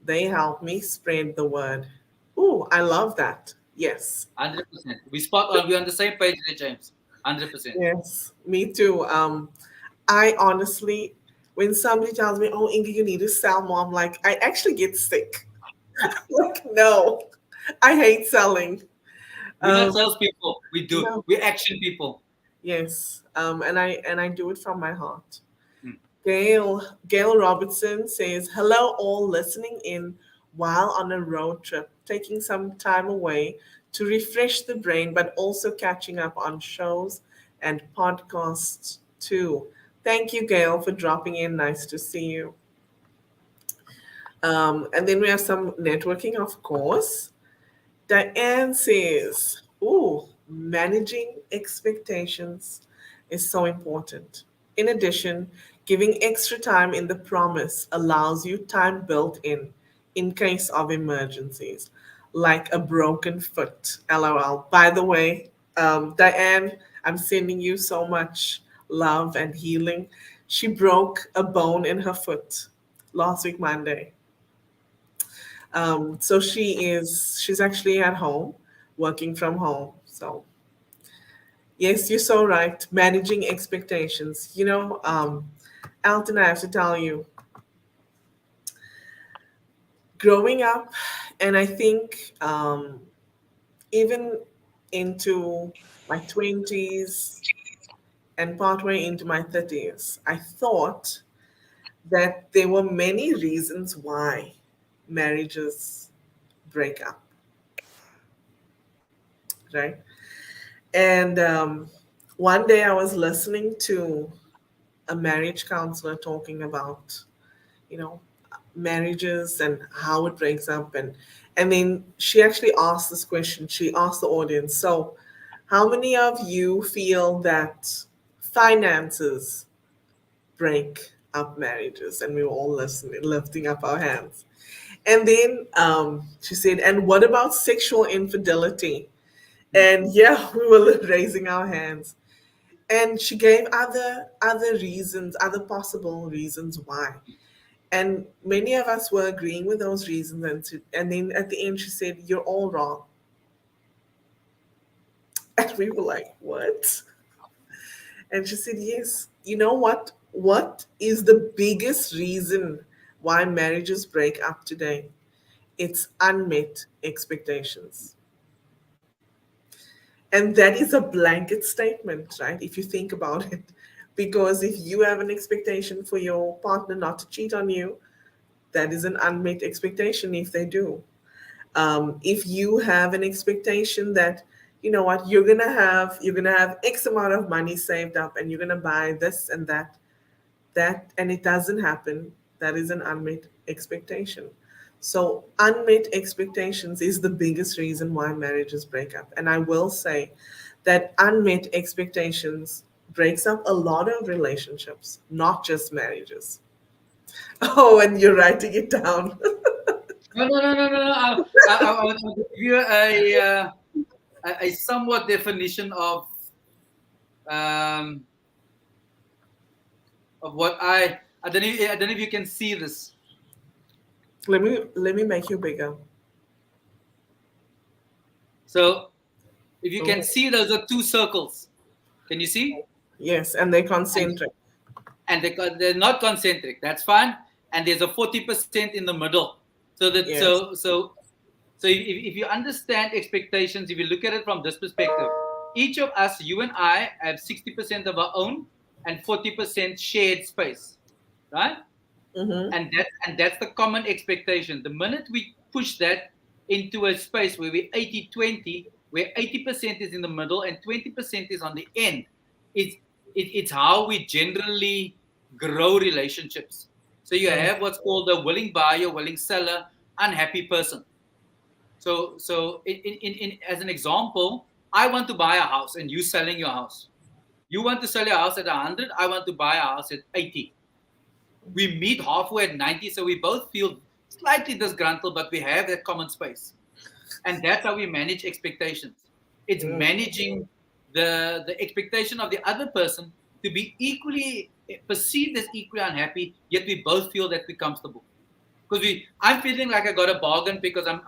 they help me spread the word." Ooh, I love that. Yes. 100%. We spot on. We're on the same page there, James. 100%. Yes, me too. I honestly, when somebody tells me, "Oh, Inga, you need to sell more," I'm like, I actually get sick. Like, no, I hate selling. We're not Um, salespeople. We do. no, We're action people. yes, and I do it from my heart. Hmm. Gail Robertson says, "Hello, all listening in while on a road trip, taking some time away to refresh the brain, but also catching up on shows and podcasts too." Thank you, Gail, for dropping in. Nice to see you. And then we have some networking, of course. Diane says, "Ooh, managing expectations is so important. In addition, giving extra time in the promise allows you time built in case of emergencies, like a broken foot." LOL. By the way, Diane, I'm sending you so much love and healing. She broke a bone in her foot last week, Monday. So she's actually at home, working from home. So yes, you're so right. Managing expectations. Alton, I have to tell you, growing up, and I think even into my 20s and partway into my 30s, I thought that there were many reasons why marriages break up, right? And one day I was listening to a marriage counselor talking about, you know, marriages and how it breaks up, and then she actually asked this question. She asked the audience, "So, how many of you feel that finances break up marriages?" And we were all listening, lifting up our hands. And then she said, "And what about sexual infidelity?" Hmm. And yeah, we were raising our hands. And she gave other reasons, other possible reasons why, and many of us were agreeing with those reasons. And then at the end she said, "You're all wrong." And we were like, "What?" And she said, "Yes, you know what is the biggest reason why marriages break up today? It's unmet expectations." And that is a blanket statement, right? If you think about it. Because if you have an expectation for your partner not to cheat on you, that is an unmet expectation if they do. If you have an expectation that, you know what, you're gonna have X amount of money saved up and you're gonna buy this and that, and it doesn't happen, that is an unmet expectation. So unmet expectations is the biggest reason why marriages break up. And I will say that unmet expectations breaks up a lot of relationships, not just marriages. Oh, and you're writing it down. No, no, no, no, no, no. I want to give you a somewhat definition um, of what I don't know. I don't know if you can see this. Let me make you bigger. So if you can Oh, see, those are two circles. Can you see? yes, and they And concentric. and they're not concentric. That's fine. And there's a 40% in the middle. So that Yes. so if you understand expectations, if you look at it from this perspective, each of us, you and I, have 60% of our own and 40% shared space, right? Mm-hmm. And that's the common expectation. The minute we push that into a space where we're 80-20, where 80% is in the middle and 20% is on the end, it's it's how we generally grow relationships. So you Mm. have what's called a willing buyer, willing seller, unhappy person. So as an example, I want to buy a house and you selling your house. You want to sell your house at 100, I want to buy a house at 80. We meet halfway at 90, so we both feel slightly disgruntled, but we have that common space. And that's how we manage expectations. It's Mm. managing the expectation of the other person to be equally perceived as equally unhappy, yet we both feel that we're comfortable. Because I'm feeling like I got a bargain because I'm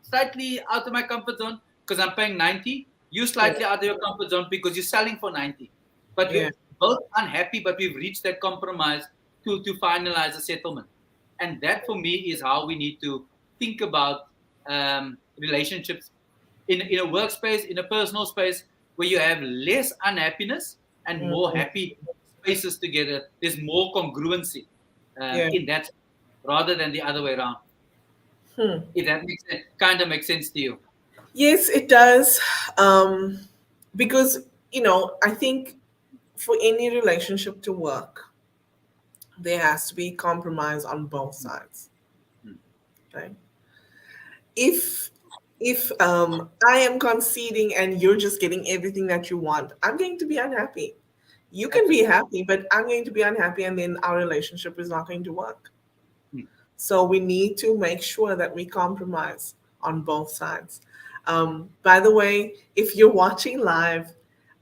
slightly out of my comfort zone because I'm paying 90. You Yeah. slightly out of your comfort zone because you're selling for 90. But we're Yeah. both unhappy, but we've reached that compromise to finalize a settlement. And that for me is how we need to think about relationships in a workspace, in a personal space where you have less unhappiness and more Mm. happy spaces together. There's more congruency Yeah. in that rather than the other way around. Hmm. If that makes sense, kind of makes sense to you. Yes, it does. Um, because, I think for any relationship to work, there has to be compromise on both sides, Mm. right? If I am conceding and you're just getting everything that you want, I'm going to be unhappy. You can be Absolutely. happy, but I'm going to be unhappy, and then our relationship is not going to work. Mm. So we need to make sure that we compromise on both sides. By the way, if you're watching live,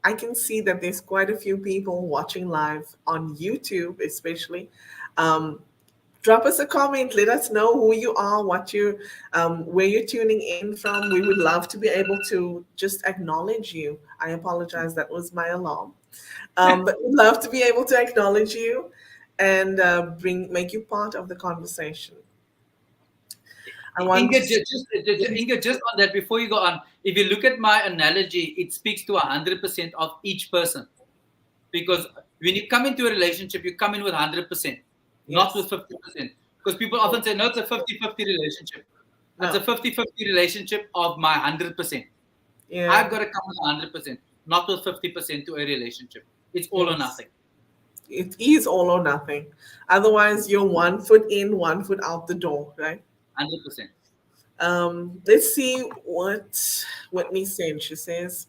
I can see that there's quite a few people watching live on YouTube, especially. Um, Drop us a comment. Let us know who you are, where you're tuning in from. We would love to be able to just acknowledge you. I apologize, that was my alarm. But we'd love to be able to acknowledge you and make you part of the conversation. I want Inga, to. Inga, just on that, before you go on, if you look at my analogy, it speaks to 100% of each person. Because when you come into a relationship, you come in with 100%, not with Yes. 50%. Because people often say, no, it's a 50-50 relationship. It's a No. 50-50 relationship of my 100%. I've Yeah. got to come with 100%, not with 50% to a relationship. It's all or Yes. nothing. It is all or nothing. Otherwise, you're 1 foot in, 1 foot out the door, right? 100%. Let's see what Whitney said. She says,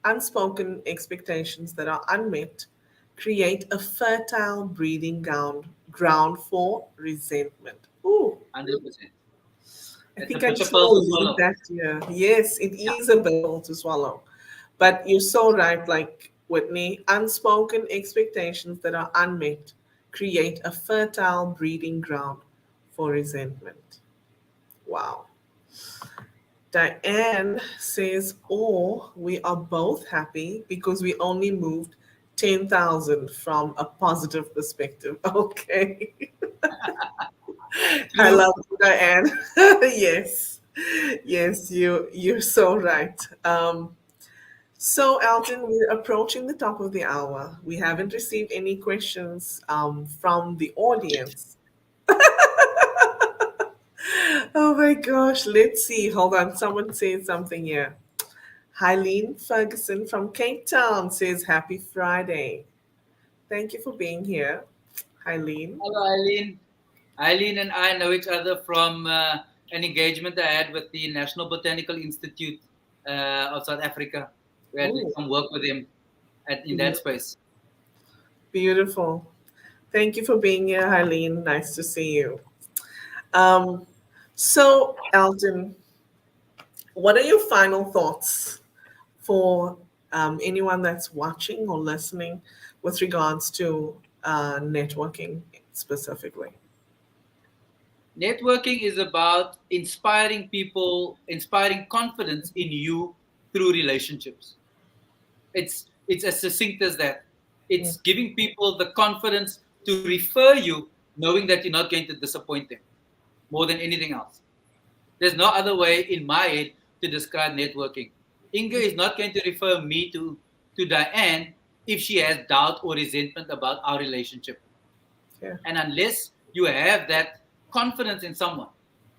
unspoken expectations that are unmet create a fertile breeding ground for resentment. Ooh, 100%. I It's a think I bitter just want pill to to leave swallow. that here. Yes, it Yeah. is a battle to swallow. But you're so right, like Whitney, unspoken expectations that are unmet create a fertile breeding ground for resentment. Wow. Diane says, or we are both happy because we only moved 10,000 from a positive perspective. Okay. I True. love you, Diane. Yes. Yes, you're so right. So, Alton, we're approaching the top of the hour. We haven't received any questions from the audience. Oh my gosh, let's see. Hold on, someone said something here. Hyleen Ferguson from Cape Town says, Happy Friday. Thank you for being here, Hyleen. Hello, Eileen. Eileen and I know each other from an engagement I had with the National Botanical Institute of South Africa. We had Oh, some work with him in that space. beautiful. Thank you for being here, Hyleen. Nice to see you. Um, so, Alton, what are your final thoughts for anyone that's watching or listening with regards to networking specifically? Networking is about inspiring people, inspiring confidence in you through relationships. It's as succinct as that. Yeah. It's giving people the confidence to refer you, knowing that you're not going to disappoint them more than anything else. There's no other way in my head to describe networking. Inga is not going to refer me to Diane if she has doubt or resentment about our relationship. Yeah. And unless you have that confidence in someone,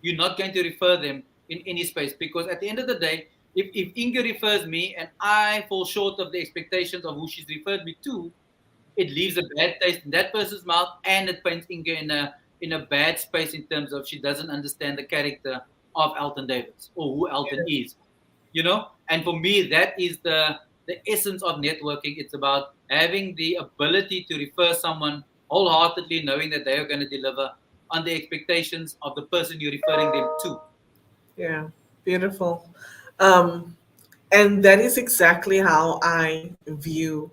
you're not going to refer them in any space. Because at the end of the day, if Inga refers me and I fall short of the expectations of who she's referred me to, it leaves a bad taste in that person's mouth, and it paints Inga in a bad space in terms of she doesn't understand the character of Elton Davids or who Elton is. And for me, that is the essence of networking. It's about having the ability to refer someone wholeheartedly, knowing that they are going to deliver on the expectations of the person you're referring them to. Yeah. Beautiful. Um, and that is exactly how I view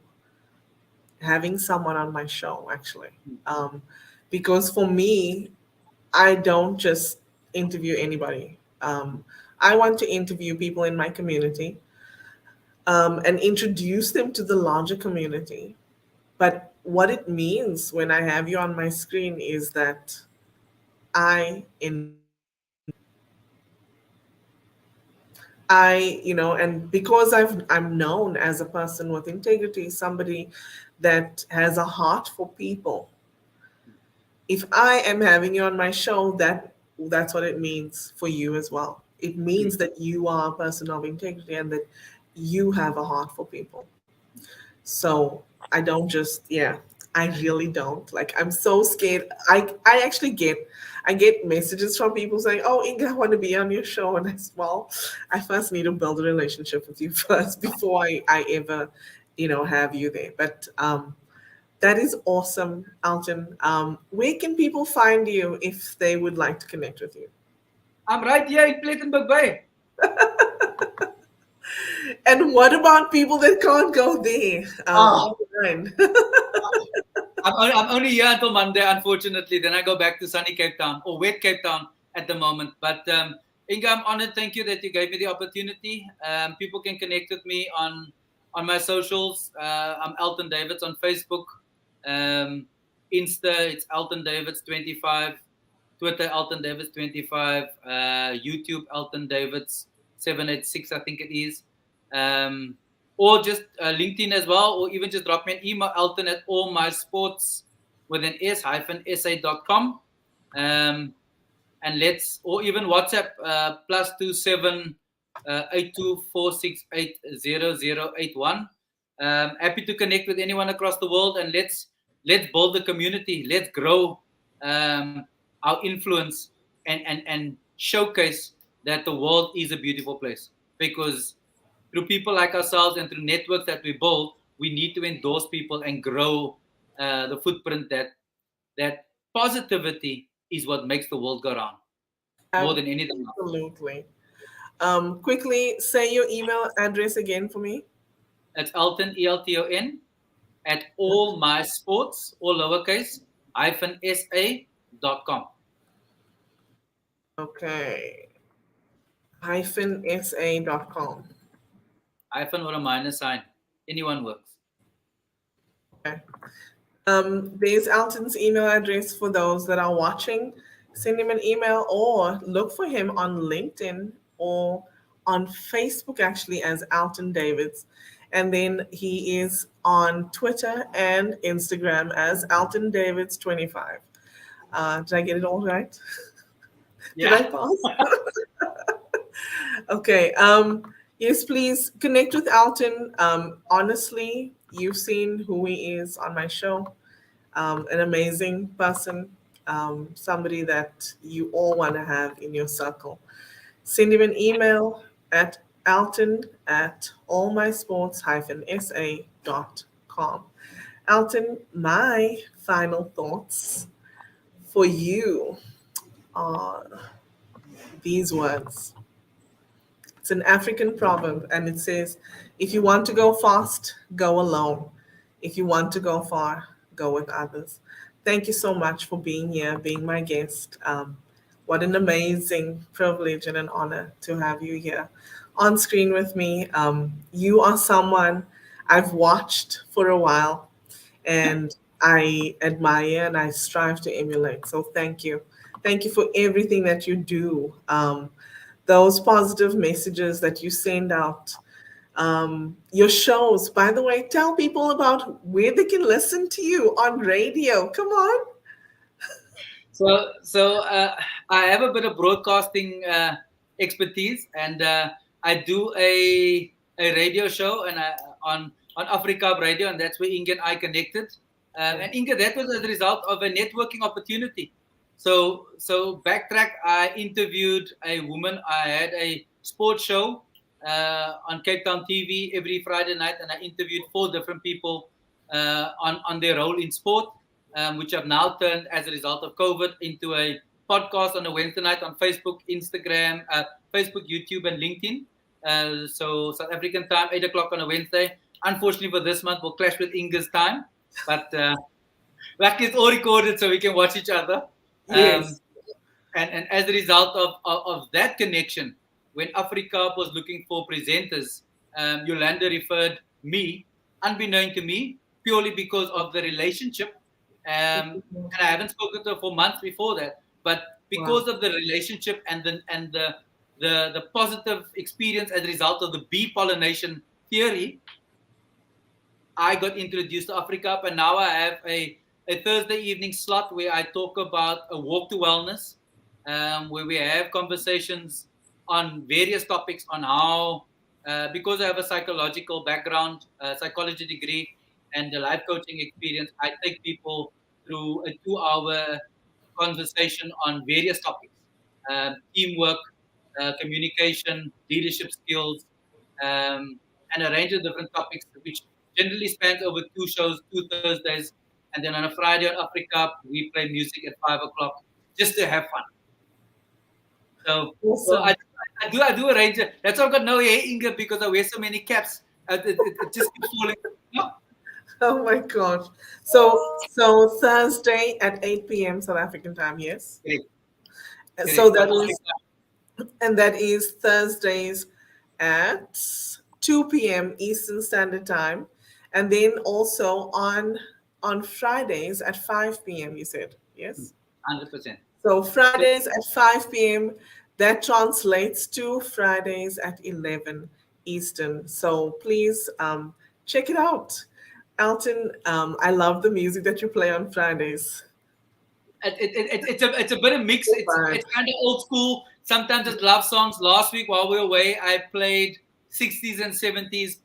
having someone on my show, actually. Um, because for me, I don't just interview anybody. I want to interview people in my community, and introduce them to the larger community. But what it means when I have you on my screen is that I and because I'm known as a person with integrity, somebody that has a heart for people. If I am having you on my show, that's what it means for you as well. It means that you are a person of integrity and that you have a heart for people. So I don't just, yeah, I really don't. Like, I'm so scared. I actually I get messages from people saying, "Oh, Inga, I want to be on your show," and I said, "Well, I first need to build a relationship with you first before I ever, have you there." But that is awesome, Alton. Where can people find you if they would like to connect with you? I'm right here in Plettenberg Bay. And what about people that can't go there Ah, online? I'm only here until Monday, unfortunately. Then I go back to sunny Cape Town or wet Cape Town at the moment. But Inga, I'm honored. Thank you that you gave me the opportunity. People can connect with me on my socials. I'm Elton Davids on Facebook, um, Insta. It's Elton Davids 25, Twitter Elton Davids 25, YouTube Elton Davids 786, I think it is. Um, or just LinkedIn as well, or even just drop me an email, Elton at all my sports with an S hyphen SA.com. And or even WhatsApp +27 8246800081. Happy to connect with anyone across the world, and let's build the community. Let's grow our influence and showcase that the world is a beautiful place, because through people like ourselves and through networks that we build, we need to endorse people and grow the footprint that positivity is what makes the world go round more than anything else. Absolutely. Quickly say your email address again for me. It's Elton, ELTON, at all my sports, all lowercase, hyphen SA.com. Okay. -sa.com. Hyphen or a minus sign. Anyone works. Okay. There's Alton's email address for those that are watching. Send him an email or look for him on LinkedIn or on Facebook, actually, as Alton Davids. And then he is on Twitter and Instagram as Alton Davids 25. Did I get it all right? Did I Yeah. pass? Okay. Yes, please connect with Alton. Honestly, you've seen who he is on my show. An amazing person, somebody that you all want to have in your circle. Send him an email at alton at allmysports-sa.com. Alton, my final thoughts for you are these words. It's an African proverb, and it says, "If you want to go fast, go alone. If you want to go far, go with others." Thank you so much for being here, being my guest. What an amazing privilege and an honor to have you here on screen with me. You are someone I've watched for a while, and I admire and I strive to emulate. So thank you. Thank you for everything that you do. Those positive messages that you send out. Your shows, by the way, tell people about where they can listen to you on radio. Come on. So I have a bit of broadcasting expertise, and I do a radio show and on Africa Radio, and that's where Inge and I connected. And Inge, that was as a result of a networking opportunity. So backtrack. I interviewed a woman. I had a sports show on Cape Town TV every Friday night, and I interviewed 4 different people on their role in sport, which have now turned, as a result of COVID, into a podcast on a Wednesday night on Facebook, Instagram, Facebook, YouTube, and LinkedIn. So South African time, 8 o'clock on a Wednesday. Unfortunately for this month, will clash with Inga's time, but luckily it's all recorded so we can watch each other. Yes. And as a result of that connection, when Africa was looking for presenters, Yolanda referred me, unbeknown to me, purely because of the relationship. And I haven't spoken to her for months before that, but because of the relationship and the positive experience as a result of the bee pollination theory, I got introduced to Africa, and now I have a Thursday evening slot where I talk about a walk to wellness, where we have conversations on various topics on how, because I have a psychological background, psychology degree, and a life coaching experience, I take people through a 2-hour conversation on various topics: teamwork, communication, leadership skills, and a range of different topics, which generally spans over 2 shows, 2 Thursdays. And then on a Friday on Africa, we play music at 5 o'clock just to have fun. So, Awesome. I do arrange it. That's why I've got no hair, Inga, because I wear so many caps. It just keeps falling. No. Oh my gosh. So Thursday at 8 p.m. South African time, yes? Correct. So Correct. that is Thursdays at 2 p.m. Eastern Standard Time. And then also on Fridays at 5 p.m. you said, yes? 100%. So Fridays at 5 p.m. that translates to Fridays at 11 Eastern. So please check it out. Elton, I love the music that you play on Fridays. It's a bit of mix. It's kind of old school. Sometimes it's love songs. Last week while we were away, I played 60s and 70s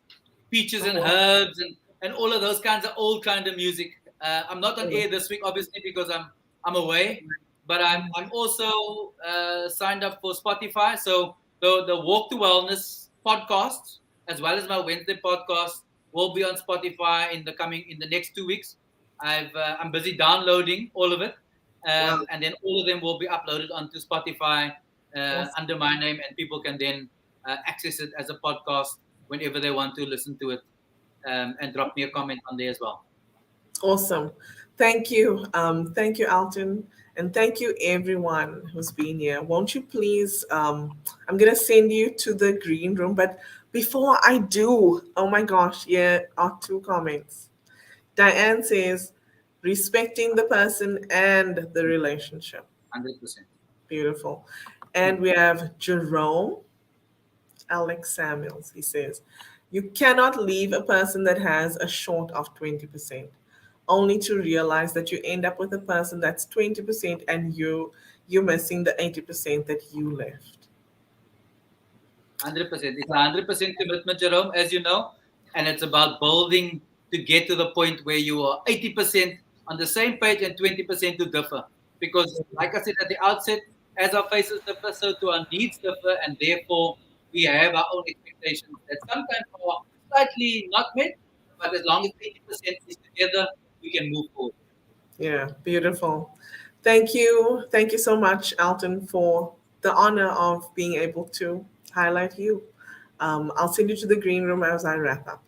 peaches and herbs and all of those kinds of old kind of music. I'm not on air this week, obviously, because I'm away. But I'm also signed up for Spotify. So the Walk to Wellness podcast, as well as my Wednesday podcast, will be on Spotify in the next 2 weeks. I'm busy downloading all of it, and then all of them will be uploaded onto Spotify under my name, and people can then access it as a podcast whenever they want to listen to it, and drop me a comment on there as well. Awesome. Thank you. Thank you, Alton. And thank you, everyone who's been here. Won't you please? I'm going to send you to the green room. But before I do, oh my gosh, here are 2 comments. Diane says, respecting the person and the relationship. 100%. Beautiful. And we have Jerome Alex Samuels. He says, you cannot leave a person that has a short of 20%. Only to realize that you end up with a person that's 20% and you're missing the 80% that you left. 100%. It's 100% commitment, Jerome, as you know, and it's about building to get to the point where you are 80% on the same page and 20% to differ. Because, like I said at the outset, as our faces differ, so do our needs differ, and therefore we have our own expectations that sometimes are slightly not met, but as long as 80% is together, we can move forward. Yeah, beautiful. Thank you. Thank you so much, Alton, for the honor of being able to highlight you. I'll send you to the green room as I wrap up.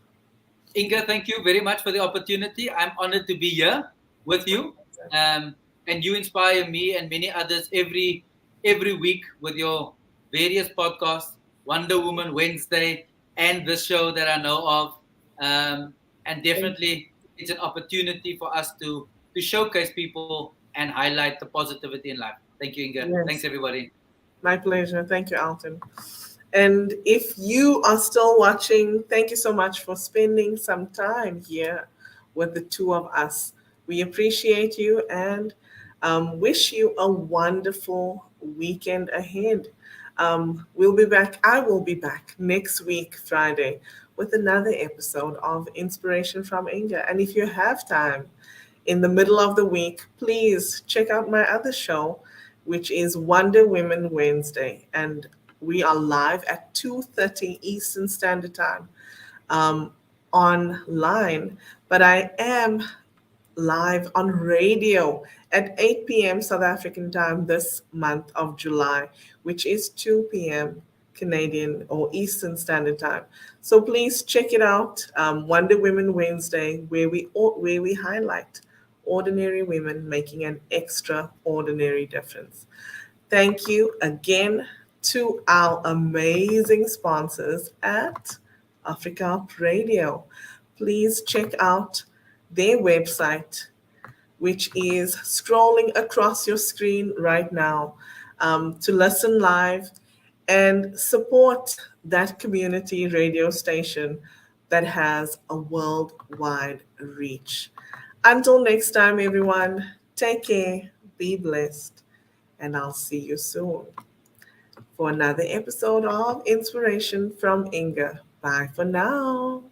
Inga, thank you very much for the opportunity. I'm honored to be here with you. And you inspire me and many others every week with your various podcasts, Wonder Woman Wednesday, and this show that I know of. And definitely it's an opportunity for us to showcase people and highlight the positivity in life. Thank you, Inga. Thanks, Yes, everybody. my pleasure. Thank you, Alton. And if you are still watching, thank you so much for spending some time here with the two of us. We appreciate you and wish you a wonderful weekend ahead. We'll be back. I will be back next week, Friday, with another episode of Inspiration from Inga. And if you have time in the middle of the week, please check out my other show, which is Wonder Women Wednesday. And we are live at 2:30 Eastern Standard Time um, online. But I am live on radio at 8 p.m. South African time this month of July, which is 2 p.m. Canadian or Eastern Standard Time. So please check it out. Wonder Women Wednesday, where we highlight ordinary women making an extraordinary difference. Thank you again to our amazing sponsors at Africa Up Radio. Please check out their website, which is scrolling across your screen right now, to listen live and support that community radio station that has a worldwide reach. Until next time, everyone, take care, be blessed, and I'll see you soon for another episode of Inspiration from Inga. Bye for now.